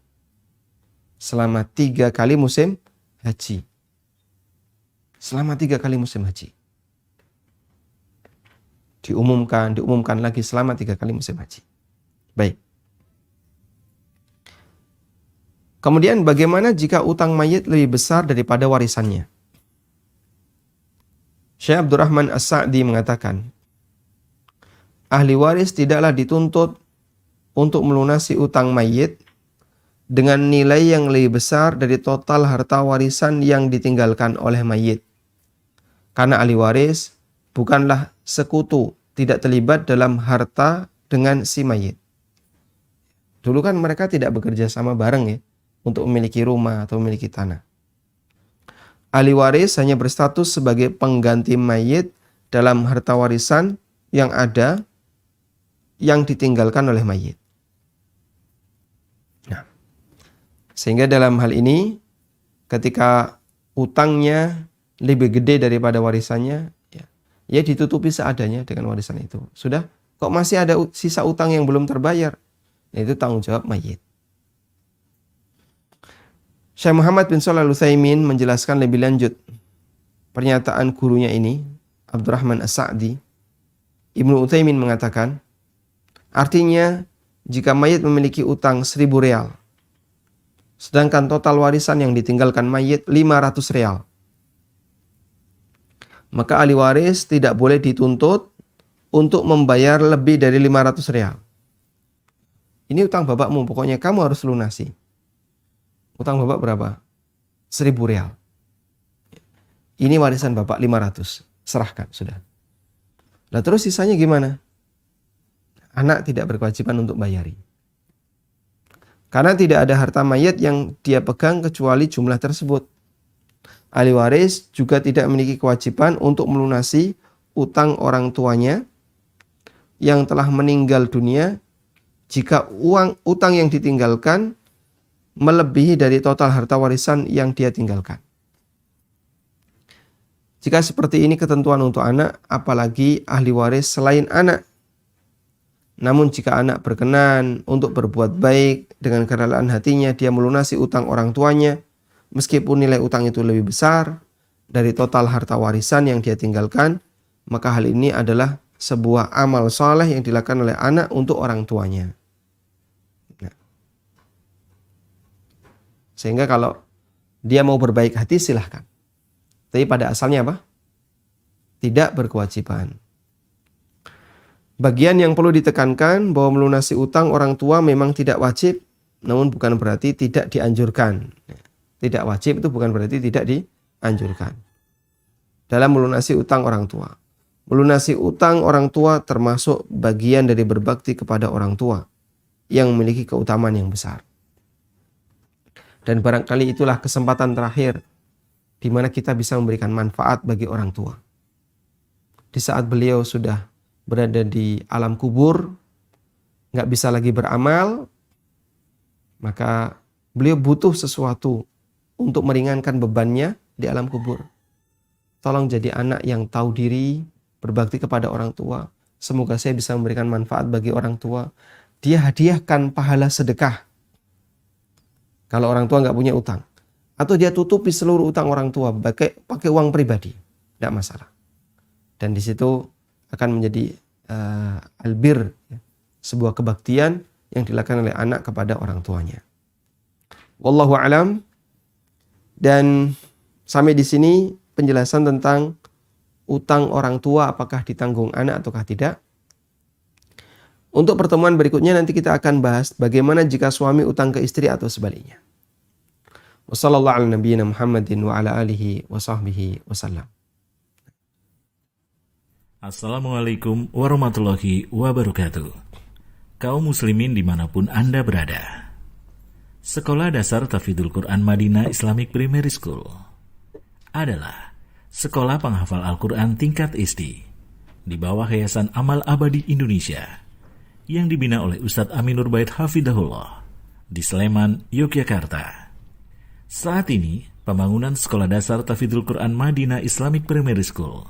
S1: Selama 3 kali musim haji. Selama 3 kali musim haji. Diumumkan lagi selama 3 kali musim haji. Baik. Kemudian bagaimana jika utang mayit lebih besar daripada warisannya? Syekh Abdurrahman As-Sa'di mengatakan, ahli waris tidaklah dituntut untuk melunasi utang mayit dengan nilai yang lebih besar dari total harta warisan yang ditinggalkan oleh mayit. Karena ahli waris bukanlah sekutu, tidak terlibat dalam harta dengan si mayit. Dulu kan mereka tidak bekerja sama bareng ya, untuk memiliki rumah atau memiliki tanah. Ahli waris hanya berstatus sebagai pengganti mayit dalam harta warisan yang ada yang ditinggalkan oleh mayit. Nah, sehingga dalam hal ini ketika utangnya lebih gede daripada warisannya, ya ditutupi seadanya dengan warisan itu. Sudah, kok masih ada sisa utang yang belum terbayar? Nah, itu tanggung jawab mayit. Syekh Muhammad bin Shalih Al-Utsaimin menjelaskan lebih lanjut pernyataan gurunya ini, Abdurrahman As-Sa'di. Ibnu Utsaimin mengatakan, artinya jika mayit memiliki utang 1.000 real, sedangkan total warisan yang ditinggalkan mayit 500 real, maka ahli waris tidak boleh dituntut untuk membayar lebih dari 500 real. Ini utang bapakmu, pokoknya kamu harus lunasi. Utang bapak berapa? 1.000 real. Ini warisan bapak 500. Serahkan, sudah. Nah terus sisanya gimana? Anak tidak berkewajiban untuk bayari. Karena tidak ada harta mayat yang dia pegang kecuali jumlah tersebut. Ahli waris juga tidak memiliki kewajiban untuk melunasi utang orang tuanya yang telah meninggal dunia jika utang yang ditinggalkan melebihi dari total harta warisan yang dia tinggalkan. Jika seperti ini ketentuan untuk anak, apalagi ahli waris selain anak. Namun jika anak berkenan untuk berbuat baik dengan kerelaan hatinya, dia melunasi utang orang tuanya, meskipun nilai utang itu lebih besar dari total harta warisan yang dia tinggalkan, maka hal ini adalah sebuah amal soleh yang dilakukan oleh anak untuk orang tuanya. Nah. Sehingga kalau dia mau berbaik hati silahkan. Tapi pada asalnya apa? Tidak berkewajiban. Bagian yang perlu ditekankan bahwa melunasi utang orang tua memang tidak wajib, namun bukan berarti tidak dianjurkan. Tidak wajib itu bukan berarti tidak dianjurkan. Dalam melunasi utang orang tua. Melunasi utang orang tua termasuk bagian dari berbakti kepada orang tua yang memiliki keutamaan yang besar. Dan barangkali itulah kesempatan terakhir di mana kita bisa memberikan manfaat bagi orang tua. Di saat beliau sudah berada di alam kubur, nggak bisa lagi beramal, maka beliau butuh sesuatu untuk meringankan bebannya di alam kubur. Tolong jadi anak yang tahu diri, berbakti kepada orang tua. Semoga saya bisa memberikan manfaat bagi orang tua. Dia hadiahkan pahala sedekah. Kalau orang tua nggak punya utang, Atau dia tutupi seluruh utang orang tua pakai uang pribadi, tidak masalah. Dan di situ akan menjadi albir, ya, sebuah kebaktian yang dilakukan oleh anak kepada orang tuanya. Wallahu alam. Dan sampai di sini penjelasan tentang utang orang tua apakah ditanggung anak ataukah tidak. Untuk pertemuan berikutnya nanti kita akan bahas bagaimana jika suami utang ke istri atau sebaliknya. Wassallallahu ala nabiyyina Muhammadin wa ala alihi wa sahbihi wasallam.
S2: Assalamualaikum warahmatullahi wabarakatuh. Kaum muslimin dimanapun Anda berada. Sekolah Dasar Tahfidzul Quran Madinah Islamic Primary School adalah sekolah penghafal Al-Quran tingkat SD di bawah Yayasan Amal Abadi Indonesia yang dibina oleh Ustadz Aminur Bait Hafidahullah di Sleman, Yogyakarta. Saat ini, pembangunan Sekolah Dasar Tahfidzul Quran Madinah Islamic Primary School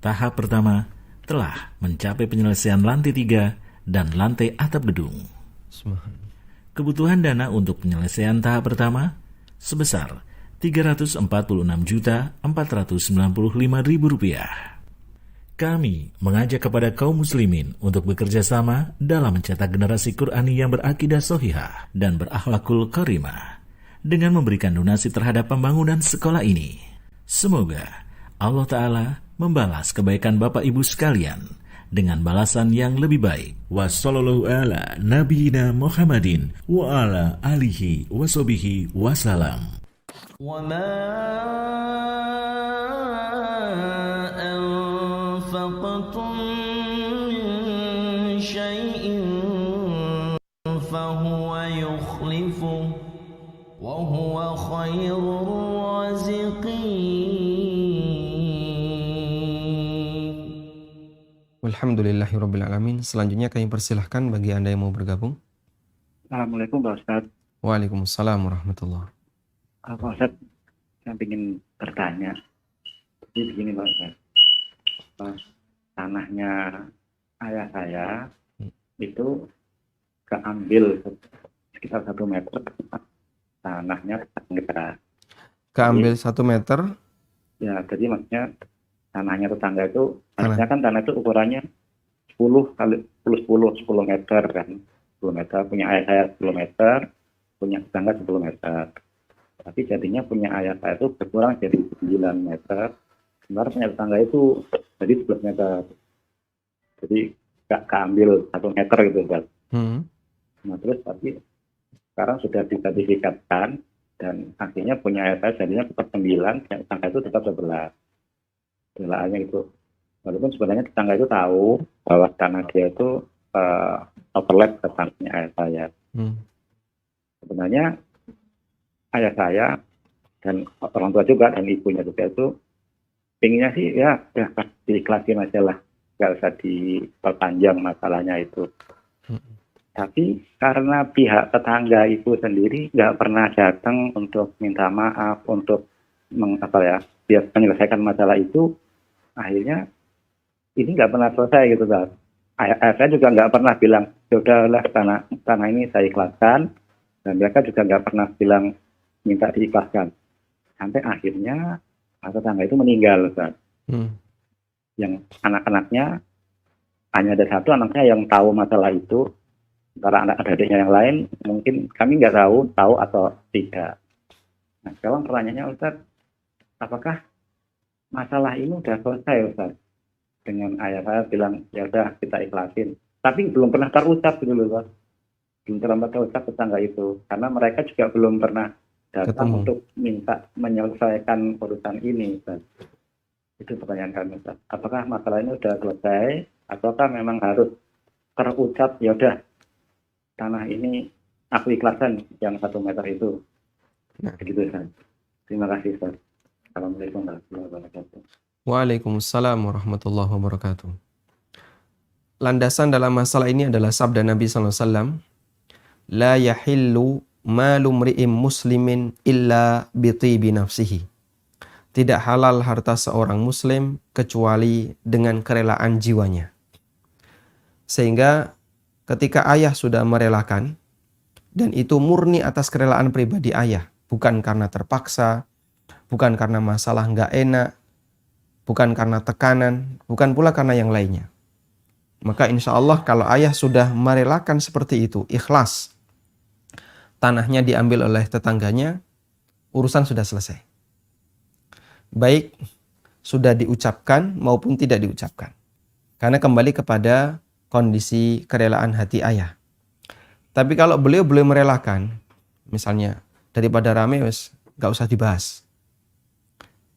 S2: tahap pertama telah mencapai penyelesaian lantai 3 dan lantai atap gedung. Kebutuhan dana untuk penyelesaian tahap pertama sebesar Rp346.495.000. Kami mengajak kepada kaum muslimin untuk bekerja sama dalam mencetak generasi Qur'ani yang berakidah shahihah dan berakhlakul karimah dengan memberikan donasi terhadap pembangunan sekolah ini. Semoga Allah Ta'ala membalas kebaikan Bapak Ibu sekalian dengan balasan yang lebih baik. Wassallallahu ala nabiyina Muhammadin wa ala alihi wa sahbihi wasallam. Wa ma anfaqtum min syai'in fahuwa yukhlifuh wa huwa khairur raziqin.
S1: Alhamdulillahirabbil alamin. Selanjutnya kami persilahkan bagi Anda yang mau bergabung.
S3: Assalamualaikum Pak Ustadz.
S1: Waalaikumsalam warahmatullahi.
S3: Pak Ustadz, saya ingin bertanya. Jadi begini Pak Ustadz. Tanahnya ayah saya itu keambil sekitar 1 meter. Tanahnya tetangga.
S1: Keambil 1 meter?
S3: Ya, jadi maksudnya tanahnya tetangga itu, harusnya kan tanah itu ukurannya 10 kali 10 meter kan. 10 meter, punya ayah saya 10 meter, punya tetangga 10 meter. Tapi jadinya punya ayah saya itu berkurang jadi 9 meter. Sementara punya tetangga itu jadi 11 meter. Jadi gak keambil 1 meter gitu kan. Nah terus tapi sekarang sudah disertifikatkan dan akhirnya punya ayah saya jadinya tetap 9, punya tetangga itu tetap 11. Belaannya itu. Walaupun sebenarnya tetangga itu tahu bahwa tanah dia itu overlap ke tanahnya ayah saya. Sebenarnya ayah saya dan orang tua juga dan ibunya juga itu pinginnya sih ya diikhlasin aja lah, nggak usah diperpanjang masalahnya itu. Tapi karena pihak tetangga itu sendiri nggak pernah datang untuk minta maaf, untuk biar menyelesaikan masalah itu, akhirnya ini nggak pernah selesai gitu kan. Ayah saya juga nggak pernah bilang, ya udahlah tanah ini saya ikhlaskan, dan mereka juga nggak pernah bilang minta diikhlaskan. Sampai akhirnya tetangga itu meninggal, Ustaz. Yang anak-anaknya hanya ada 1 anaknya yang tahu masalah itu. Sementara adik-adiknya yang lain mungkin kami nggak tahu atau tidak. Nah sekarang pertanyaannya Ustaz, apakah masalah ini udah selesai Ustaz? Dengan ayah saya bilang ya udah kita ikhlasin, tapi belum pernah terucap gitu loh Ustaz. Belum pernah terucap tetangga itu, karena mereka juga belum pernah datang untuk minta menyelesaikan urusan ini Ustaz. Itu pertanyaan kami Ustaz. Apakah masalah ini udah selesai ataukah memang harus terucap ya udah tanah ini aku ikhlaskan yang 1 meter itu. Nah, begitu Ustaz. Terima kasih Ustaz. Assalamualaikum warahmatullahi wabarakatuh.
S1: Waalaikumsalam warahmatullahi wabarakatuh. Landasan dalam masalah ini adalah sabda Nabi SAW. La yahillu malu mri'im muslimin illa bitibi nafsihi. Tidak halal harta seorang muslim kecuali dengan kerelaan jiwanya. Sehingga ketika ayah sudah merelakan, dan itu murni atas kerelaan pribadi ayah, bukan karena terpaksa, bukan karena masalah nggak enak, bukan karena tekanan, bukan pula karena yang lainnya. Maka insya Allah kalau ayah sudah merelakan seperti itu, ikhlas, tanahnya diambil oleh tetangganya, urusan sudah selesai. Baik sudah diucapkan maupun tidak diucapkan. Karena kembali kepada kondisi kerelaan hati ayah. Tapi kalau beliau belum merelakan, misalnya daripada rame wes gak usah dibahas.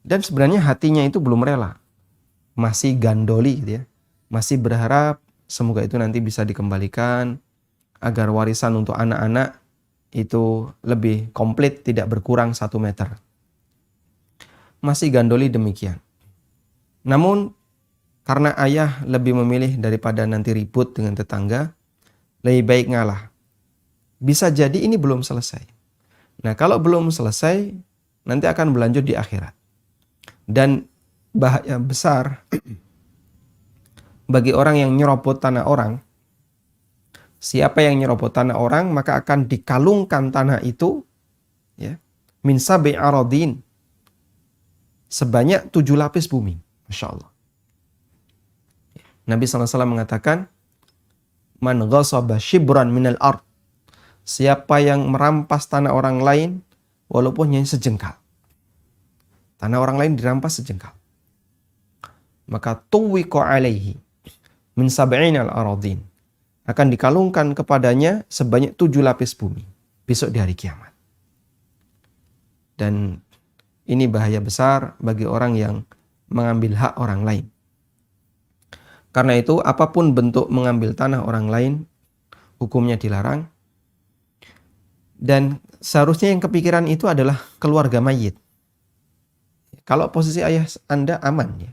S1: Dan sebenarnya hatinya itu belum rela. Masih gandoli gitu ya. Masih berharap semoga itu nanti bisa dikembalikan agar warisan untuk anak-anak itu lebih komplit, tidak berkurang 1 meter. Masih gandoli demikian. Namun karena ayah lebih memilih daripada nanti ribut dengan tetangga, lebih baik ngalah. Bisa jadi ini belum selesai. Nah kalau belum selesai, nanti akan berlanjut di akhirat. Dan bahaya besar bagi orang yang nyerobot tanah orang. Siapa yang nyerobot tanah orang, maka akan dikalungkan tanah itu ya, min sab'i aradin, sebanyak 7 lapis bumi. Masya Allah. Nabi SAW mengatakan, man ghasaba shibran minal ard, siapa yang merampas tanah orang lain walaupun hanya sejengkal. Tanah orang lain dirampas sejengkal. Maka tuwiqa alaihi min sab'inal aradin, akan dikalungkan kepadanya sebanyak 7 lapis bumi besok di hari kiamat. Dan ini bahaya besar bagi orang yang mengambil hak orang lain. Karena itu apapun bentuk mengambil tanah orang lain, hukumnya dilarang. Dan seharusnya yang kepikiran itu adalah keluarga mayit. Kalau posisi ayah Anda aman ya.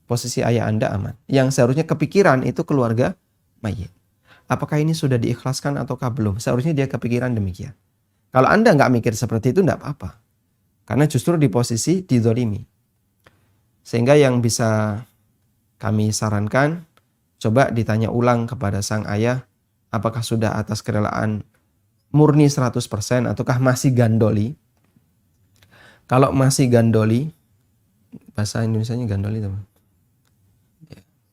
S1: Posisi ayah Anda aman. Yang seharusnya kepikiran itu keluarga mayit. Apakah ini sudah diikhlaskan ataukah belum? Seharusnya dia kepikiran demikian. Kalau Anda nggak mikir seperti itu, nggak apa-apa. Karena justru di posisi dizolimi. Sehingga yang bisa kami sarankan, coba ditanya ulang kepada sang ayah, apakah sudah atas kerelaan murni 100% ataukah masih gandoli. Kalau masih gandoli, bahasa Indonesianya gandoli teman.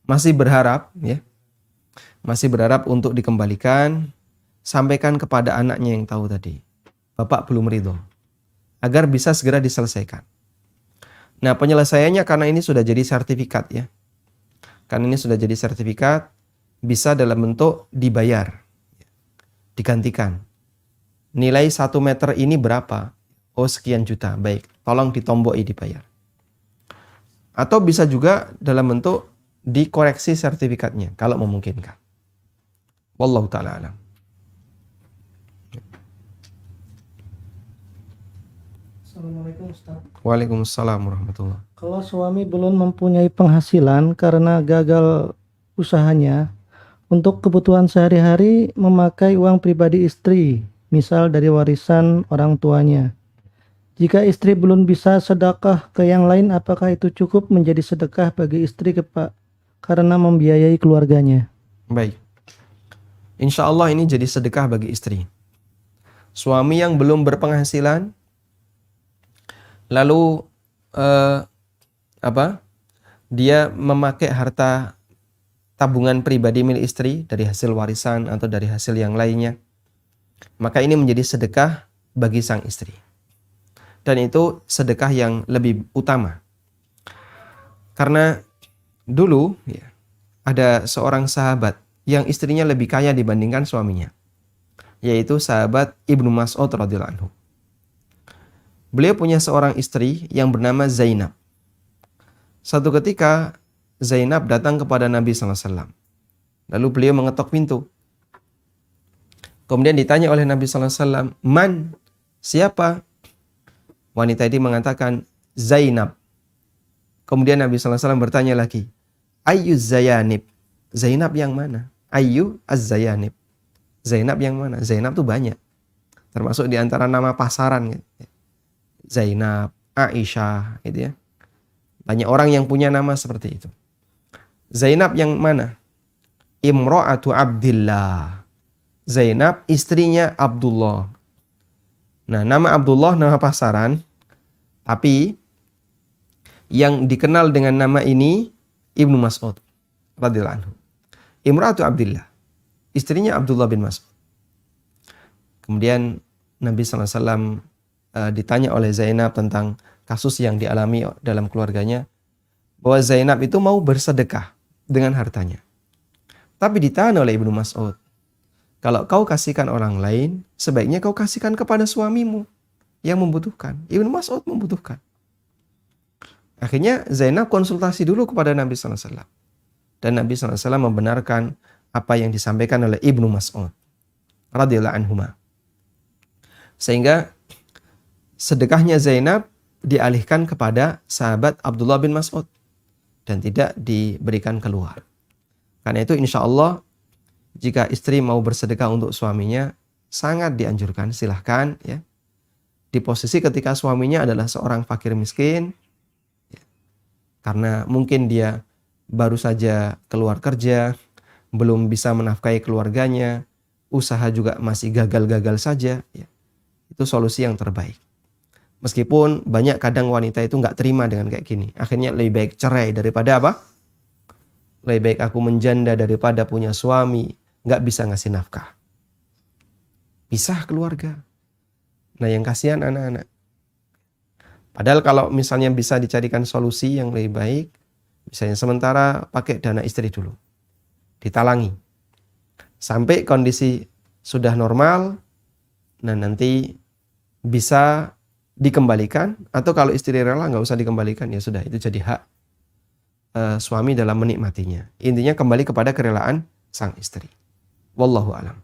S1: Masih berharap ya. Masih berharap untuk dikembalikan, sampaikan kepada anaknya yang tahu tadi. Bapak belum ridho. Agar bisa segera diselesaikan. Nah, penyelesaiannya karena ini sudah jadi sertifikat ya. Karena ini sudah jadi sertifikat, bisa dalam bentuk dibayar. Digantikan. Nilai 1 meter ini berapa? Oh, sekian juta. Baik, tolong ditomboi dibayar. Atau bisa juga dalam bentuk dikoreksi sertifikatnya kalau memungkinkan. Wallahu ta'ala alam.
S4: Assalamualaikum Ustaz.
S1: Waalaikumsalam warahmatullahi.
S4: Kalau suami belum mempunyai penghasilan karena gagal usahanya, untuk kebutuhan sehari-hari memakai uang pribadi istri, misal dari warisan orang tuanya. Jika istri belum bisa sedekah ke yang lain, apakah itu cukup menjadi sedekah bagi istri karena membiayai keluarganya?
S1: Baik. Insya Allah ini jadi sedekah bagi istri. Suami yang belum berpenghasilan, lalu dia memakai harta tabungan pribadi milik istri dari hasil warisan atau dari hasil yang lainnya, maka ini menjadi sedekah bagi sang istri. Dan itu sedekah yang lebih utama. Karena dulu ya, ada seorang sahabat yang istrinya lebih kaya dibandingkan suaminya, yaitu sahabat Ibnu Mas'ud radhiyallahu anhu. Beliau punya seorang istri yang bernama Zainab. Satu ketika Zainab datang kepada Nabi SAW. Lalu beliau mengetok pintu. Kemudian ditanya oleh Nabi SAW, "Man? Siapa?" Wanita ini mengatakan, "Zainab." Kemudian Nabi SAW bertanya lagi, "Ayyu Zayanib?" Zainab yang mana? Ayyu Az-Zayanib. Zainab yang mana? Zainab tuh banyak. Termasuk di antara nama pasaran. Gitu. Zainab, Aisyah, gitu ya. Banyak orang yang punya nama seperti itu. Zainab yang mana? Imra'atu Abdillah. Zainab istrinya Abdullah. Nah, nama Abdullah nama pasaran, tapi yang dikenal dengan nama ini Ibnu Mas'ud radhiyallahu anhu. Imratu Abdillah, istrinya Abdullah bin Mas'ud. Kemudian Nabi SAW ditanya oleh Zainab tentang kasus yang dialami dalam keluarganya, bahwa Zainab itu mau bersedekah dengan hartanya. Tapi ditahan oleh Ibnu Mas'ud. Kalau kau kasihkan orang lain, sebaiknya kau kasihkan kepada suamimu yang membutuhkan. Ibnu Mas'ud membutuhkan. Akhirnya Zainab konsultasi dulu kepada Nabi SAW. Dan Nabi SAW membenarkan apa yang disampaikan oleh Ibnu Mas'ud radhiyallahu anhuma. Sehingga sedekahnya Zainab dialihkan kepada sahabat Abdullah bin Mas'ud dan tidak diberikan keluar. Karena itu insya Allah jika istri mau bersedekah untuk suaminya sangat dianjurkan, silahkan ya. Di posisi ketika suaminya adalah seorang fakir miskin, ya, karena mungkin dia baru saja keluar kerja, belum bisa menafkahi keluarganya, usaha juga masih gagal-gagal saja, ya. Itu solusi yang terbaik. Meskipun banyak kadang wanita itu nggak terima dengan kayak gini. Akhirnya lebih baik cerai daripada apa? Lebih baik aku menjanda daripada punya suami nggak bisa ngasih nafkah. Pisah keluarga. Nah yang kasihan anak-anak. Padahal kalau misalnya bisa dicarikan solusi yang lebih baik, misalnya sementara pakai dana istri dulu. Ditalangi. Sampai kondisi sudah normal, nah nanti bisa dikembalikan, atau kalau istri rela nggak usah dikembalikan, ya sudah, itu jadi hak suami dalam menikmatinya. Intinya kembali kepada kerelaan sang istri. Wallahu a'lam.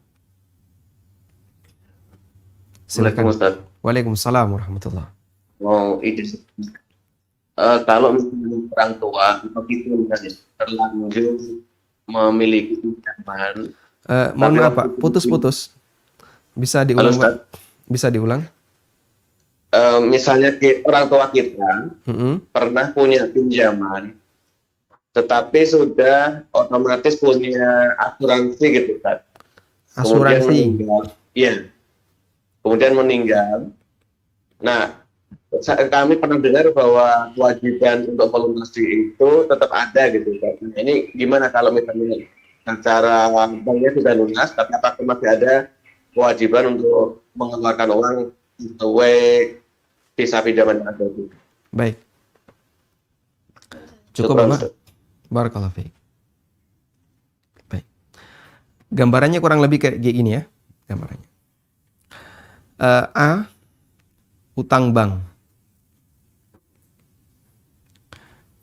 S1: Silakan.
S5: Ustaz.
S1: Waalaikumsalam warahmatullahi.
S5: Mau itu sih. Kalau misalnya orang tua atau kita misalnya terlanjur memiliki pinjaman.
S1: Mohon maaf Pak, putus-putus. Bisa diulang Pak? Bisa diulang?
S5: Misalnya orang tua kita pernah punya pinjaman, tetapi sudah otomatis punya asuransi gitu kan.
S1: Asuransi.
S5: Iya. Kemudian meninggal. Nah, kami pernah dengar bahwa kewajiban untuk melunasi itu tetap ada gitu kan. Nah, ini gimana kalau misalnya secara banknya sudah lunas, tapi apakah masih ada kewajiban untuk mengeluarkan uang sesuai visa pinjaman yang ada itu?
S1: Baik. Cukup Bapak. Barakallahu fiik. Baik. Gambarannya kurang lebih kayak gini ya. Gambarannya. A. Utang bank.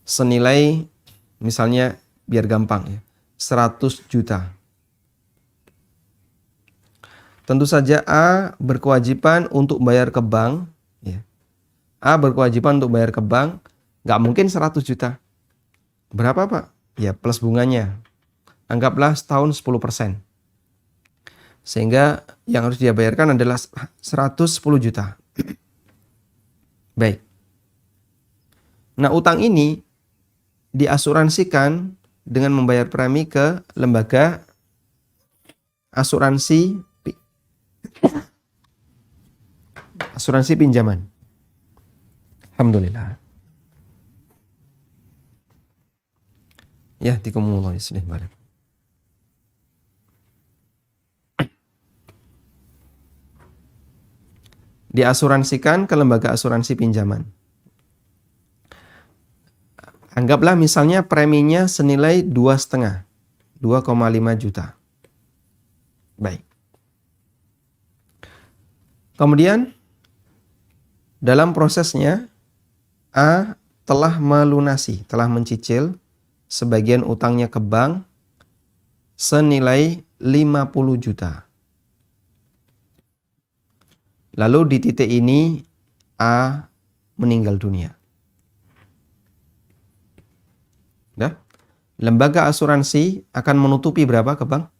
S1: Senilai misalnya biar gampang ya. 100 juta. Tentu saja A berkewajiban untuk bayar ke bank. Ya. A berkewajiban untuk bayar ke bank. Nggak mungkin 100 juta. Berapa Pak? Ya plus bunganya. Anggaplah setahun 10%. Sehingga yang harus dia bayarkan adalah 110 juta. Baik. Nah utang ini diasuransikan dengan membayar premi ke lembaga asuransi pinjaman. Alhamdulillah. Ya, dikumulai sedih balik. Diasuransikan ke lembaga asuransi pinjaman. Anggaplah misalnya preminya senilai 2,5 juta. Baik. Kemudian dalam prosesnya A telah melunasi, telah mencicil sebagian utangnya ke bank senilai 50 juta. Lalu di titik ini A meninggal dunia. Dah? Lembaga asuransi akan menutupi berapa ke bank?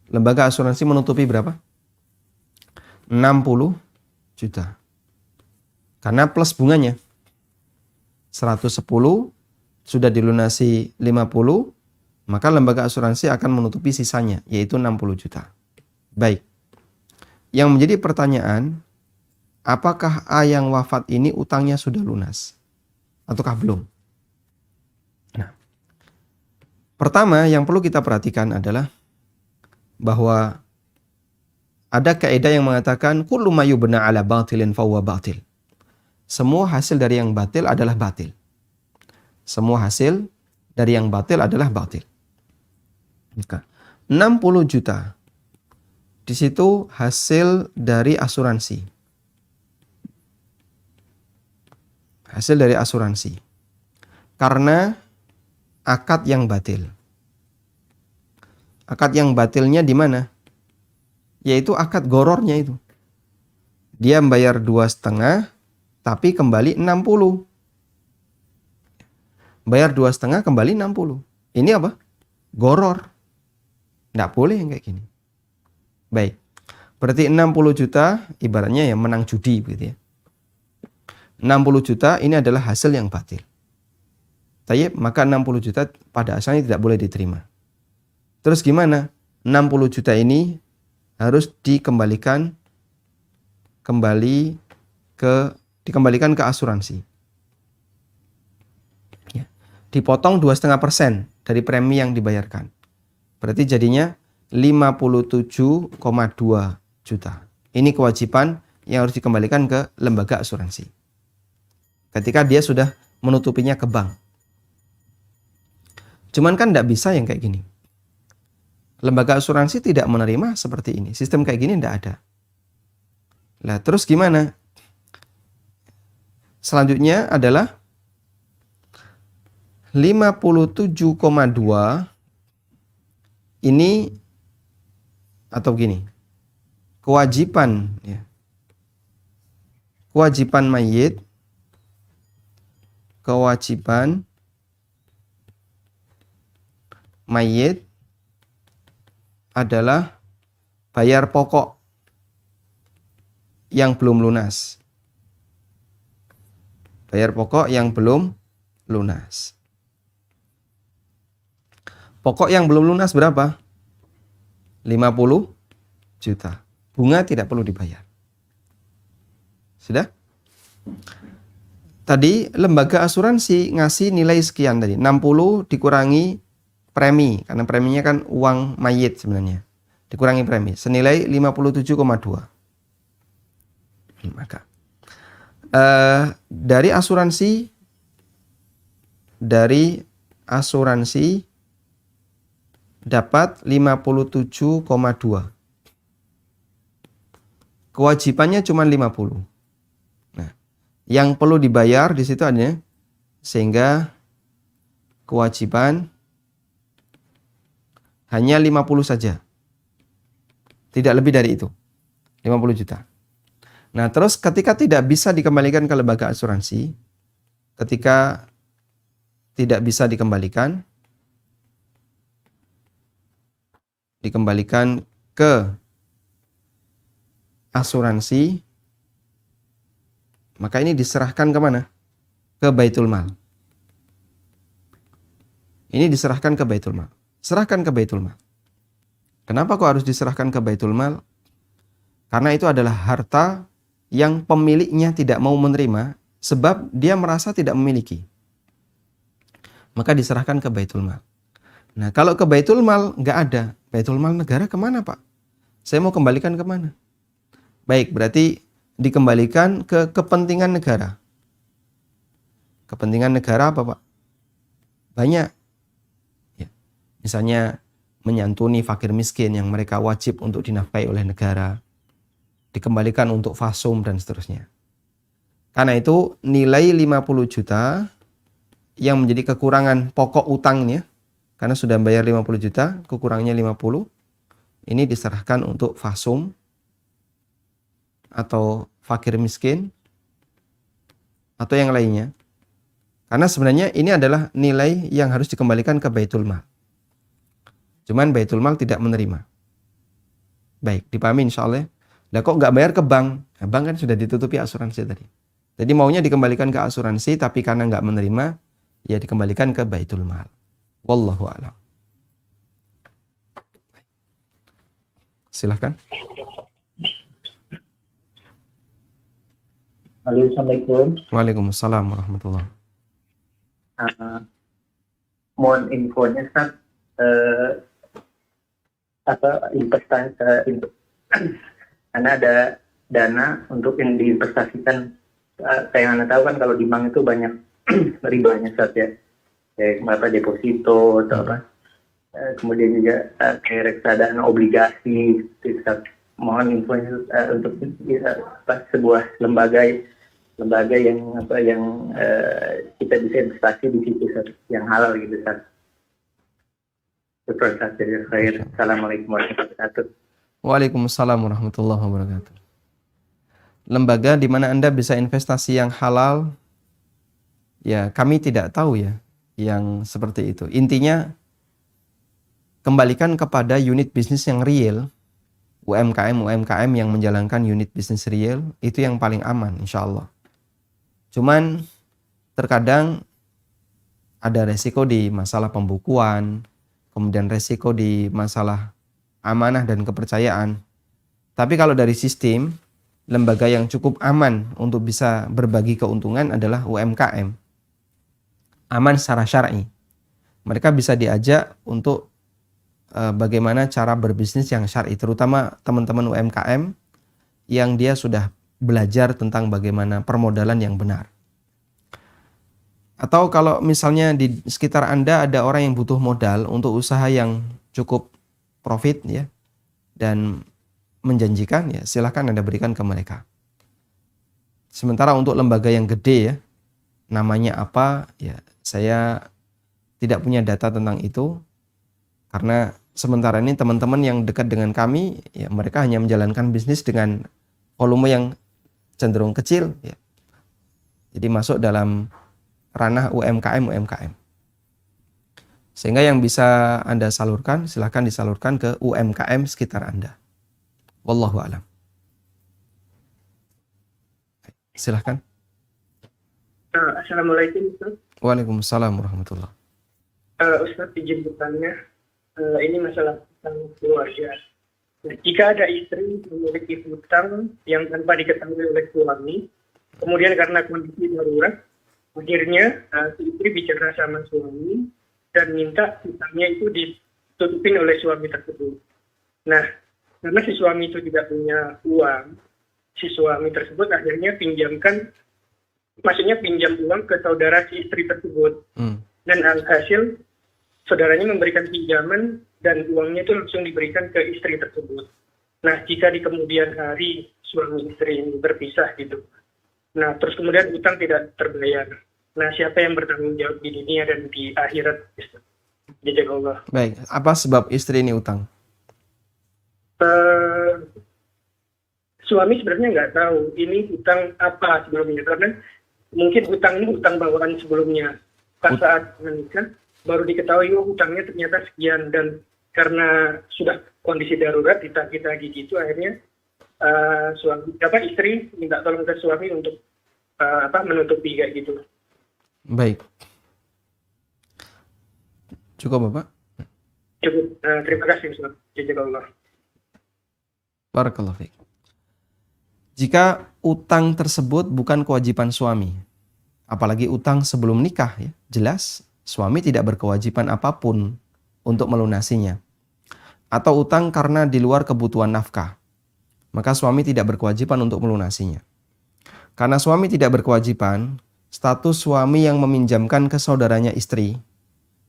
S1: Lembaga asuransi menutupi berapa? 60 juta. Karena plus bunganya 110 sudah dilunasi 50, maka lembaga asuransi akan menutupi sisanya, yaitu 60 juta. Baik. Yang menjadi pertanyaan, apakah A yang wafat ini utangnya sudah lunas ataukah belum? Nah, pertama yang perlu kita perhatikan adalah bahwa ada kaidah yang mengatakan kullu ma yubna ala batilin fahuwa batil. Semua hasil dari yang batil adalah batil. Semua hasil dari yang batil adalah batil. Maka 60 juta di situ hasil dari asuransi. Hasil dari asuransi. Karena akad yang batil. Akad yang batilnya di mana? Yaitu akad gorornya itu. Dia membayar 2,5 tapi kembali 60. Bayar 2,5 kembali 60. Ini apa? Goror. Nggak boleh yang kayak gini. Baik. Berarti 60 juta ibaratnya ya menang judi begitu ya. 60 juta ini adalah hasil yang batil. Tayyib, maka 60 juta pada asalnya tidak boleh diterima. Terus gimana? 60 juta ini harus dikembalikan ke asuransi. Ya. Dipotong 2,5% dari premi yang dibayarkan. Berarti jadinya 57,2 juta. Ini kewajiban yang harus dikembalikan ke lembaga asuransi. Ketika dia sudah menutupinya ke bank. Cuman kan tidak bisa yang kayak gini. Lembaga asuransi tidak menerima seperti ini. Sistem kayak gini tidak ada. Lah terus gimana? Selanjutnya adalah 57,2 ini atau gini. Kewajiban ya. Kewajiban mayit, adalah bayar pokok yang belum lunas. Bayar pokok yang belum lunas. Pokok yang belum lunas berapa? 50 juta. Bunga tidak perlu dibayar. Sudah? Tadi lembaga asuransi ngasih nilai sekian tadi. 60 dikurangi premi. Karena preminya kan uang mayit sebenarnya. Dikurangi premi. Senilai 57,2. Maka dari asuransi dapat 57,2. Kewajibannya cuma 50. Nah, yang perlu dibayar di situ ada sehingga kewajiban hanya 50 saja. Tidak lebih dari itu. 50 juta. Nah, terus ketika tidak bisa dikembalikan ke lembaga asuransi, ketika tidak bisa dikembalikan ke asuransi, maka ini diserahkan kemana? Ke Baitul Mal. Ini diserahkan ke Baitul Mal. Serahkan ke Baitul Mal. Kenapa kok harus diserahkan ke Baitul Mal? Karena itu adalah harta yang pemiliknya tidak mau menerima sebab dia merasa tidak memiliki. Maka diserahkan ke Baitul Mal. Nah, kalau ke Baitul Mal nggak ada. Baitul Mal negara kemana, Pak? Saya mau kembalikan kemana? Baik, berarti dikembalikan ke kepentingan negara. Kepentingan negara apa, Pak? Banyak. Ya. Misalnya menyantuni fakir miskin yang mereka wajib untuk dinafkahi oleh negara. Dikembalikan untuk fasum dan seterusnya. Karena itu nilai 50 juta yang menjadi kekurangan pokok utangnya, karena sudah bayar 50 juta, kekurangnya 50, ini diserahkan untuk fasum atau fakir miskin atau yang lainnya. Karena sebenarnya ini adalah nilai yang harus dikembalikan ke Baitul Mal. Cuman Baitul Mal tidak menerima. Baik, dipahami insyaallah. Lah kok nggak bayar ke bank? Nah, bank kan sudah ditutupi asuransi tadi. Jadi maunya dikembalikan ke asuransi, tapi karena nggak menerima, ya dikembalikan ke Baitul Mal. Wallahu a'lam. Silahkan.
S6: Halo, Assalamualaikum.
S1: Waalaikumsalam warahmatullahi.
S6: Uh, mohon infonya, Ustaz. Uh, apa investasi karena ada dana untuk yang diinvestasikan. Kayak yang Anda tahu kan kalau di bank itu banyak ribanya, Ustaz, ya. Kayak apa deposito atau apa. Kemudian juga kayak reksadana obligasi, Ustaz. Mohon infonya untuk sebuah lembaga yang kita bisa investasi di situ, Ustaz, yang halal gitu, Ustaz. Syukur, Ustaz. Assalamualaikum warahmatullahi wabarakatuh.
S1: Waalaikumsalam warahmatullahi wabarakatuh. Lembaga di mana Anda bisa investasi yang halal, ya kami tidak tahu ya yang seperti itu. Intinya kembalikan kepada unit bisnis yang real, UMKM yang menjalankan unit bisnis real, itu yang paling aman insya Allah. Cuman terkadang ada resiko di masalah pembukuan, kemudian resiko di masalah amanah dan kepercayaan. Tapi kalau dari sistem, lembaga yang cukup aman untuk bisa berbagi keuntungan adalah UMKM. Aman secara syar'i. Mereka bisa diajak untuk bagaimana cara berbisnis yang syar'i, terutama teman-teman UMKM yang dia sudah belajar tentang bagaimana permodalan yang benar. Atau kalau misalnya di sekitar Anda ada orang yang butuh modal untuk usaha yang cukup profit ya dan menjanjikan, ya silahkan Anda berikan ke mereka. Sementara untuk lembaga yang gede ya, namanya apa ya, saya tidak punya data tentang itu, karena sementara ini teman-teman yang dekat dengan kami ya, mereka hanya menjalankan bisnis dengan volume yang cenderung kecil ya. Jadi masuk dalam ranah UMKM. Sehingga yang bisa Anda salurkan, silahkan disalurkan ke UMKM sekitar Anda. Wallahu a'lam. Silahkan.
S7: Assalamualaikum, Ustaz.
S1: Waalaikumsalam warahmatullahi.
S7: Ustaz, izin bertanya. Ini masalah tentang keluarga. Nah, jika ada istri memiliki hutang yang tanpa diketahui oleh suami, kemudian karena kondisi darurat, akhirnya si istri bicara sama suami dan minta hutangnya itu ditutupin oleh suami tersebut. Nah, karena si suami itu tidak punya uang, si suami tersebut akhirnya pinjam uang ke saudara si istri tersebut. Dan alhasil saudaranya memberikan pinjaman dan uangnya itu langsung diberikan ke istri tersebut. Nah, jika di kemudian hari suami istri ini berpisah gitu, nah terus kemudian utang tidak terbayar. Nah, siapa yang bertanggung jawab di dunia dan di akhirat? Jazakallah.
S1: Baik, apa sebab istri ini utang?
S7: Suami sebenarnya nggak tahu ini utang apa sebelumnya, karena mungkin utang ini utang bawaan sebelumnya. Pas saat menikah baru diketahui utangnya ternyata sekian, dan karena sudah kondisi darurat ditagih-tagih gitu, akhirnya istri minta tolong ke suami untuk menutupi kayak gitu.
S1: Baik. Cukup Bapak?
S7: Cukup. Terima kasih Ustaz. Jazakallah.
S1: Barakallahu fiik. Jika utang tersebut bukan kewajiban suami, apalagi utang sebelum nikah ya, jelas suami tidak berkewajiban apapun untuk melunasinya. Atau utang karena di luar kebutuhan nafkah, maka suami tidak berkewajiban untuk melunasinya. Karena suami tidak berkewajiban, status suami yang meminjamkan ke saudaranya istri,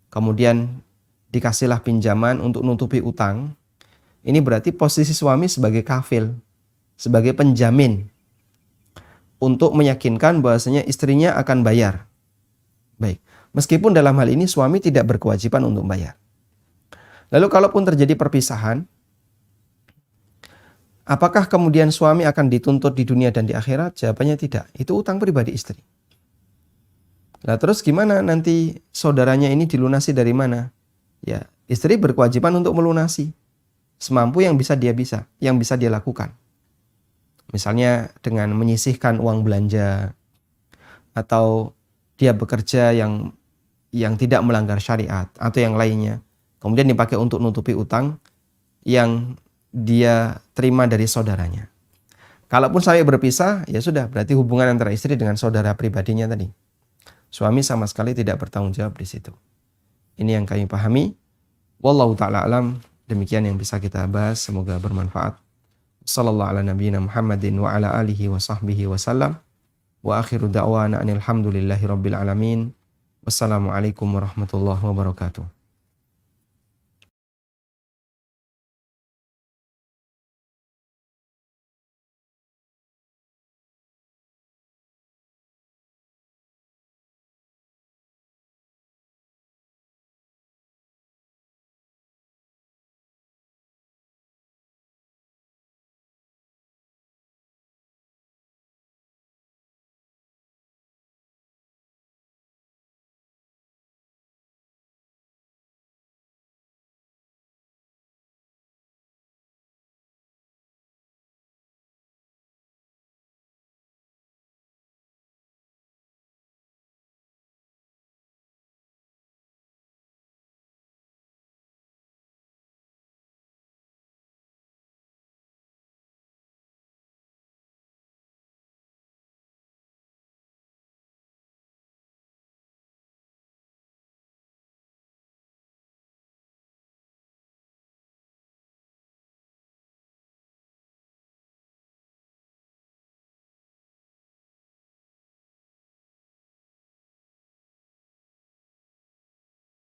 S1: kemudian dikasihlah pinjaman untuk nutupi utang, ini berarti posisi suami sebagai kafil, sebagai penjamin untuk meyakinkan bahwasanya istrinya akan bayar. Baik, meskipun dalam hal ini suami tidak berkewajiban untuk bayar. Lalu kalaupun terjadi perpisahan, apakah kemudian suami akan dituntut di dunia dan di akhirat? Jawabannya tidak. Itu utang pribadi istri. Nah terus gimana nanti saudaranya ini dilunasi dari mana? Ya, istri berkewajiban untuk melunasi semampu yang bisa dia lakukan. Misalnya dengan menyisihkan uang belanja, atau dia bekerja yang tidak melanggar syariat atau yang lainnya, kemudian dipakai untuk nutupi utang yang dia terima dari saudaranya. Kalaupun sampai berpisah, ya sudah, berarti hubungan antara istri dengan saudara pribadinya tadi. Suami sama sekali tidak bertanggung jawab di situ. Ini yang kami pahami. Wallahu ta'ala alam. Demikian yang bisa kita bahas. Semoga bermanfaat. Sallallahu ala nabiyina Muhammadin wa ala alihi wa sahbihi wa sallam. Wa akhiru da'wana anil hamdulillahi rabbil alamin. Wassalamualaikum warahmatullahi wabarakatuh.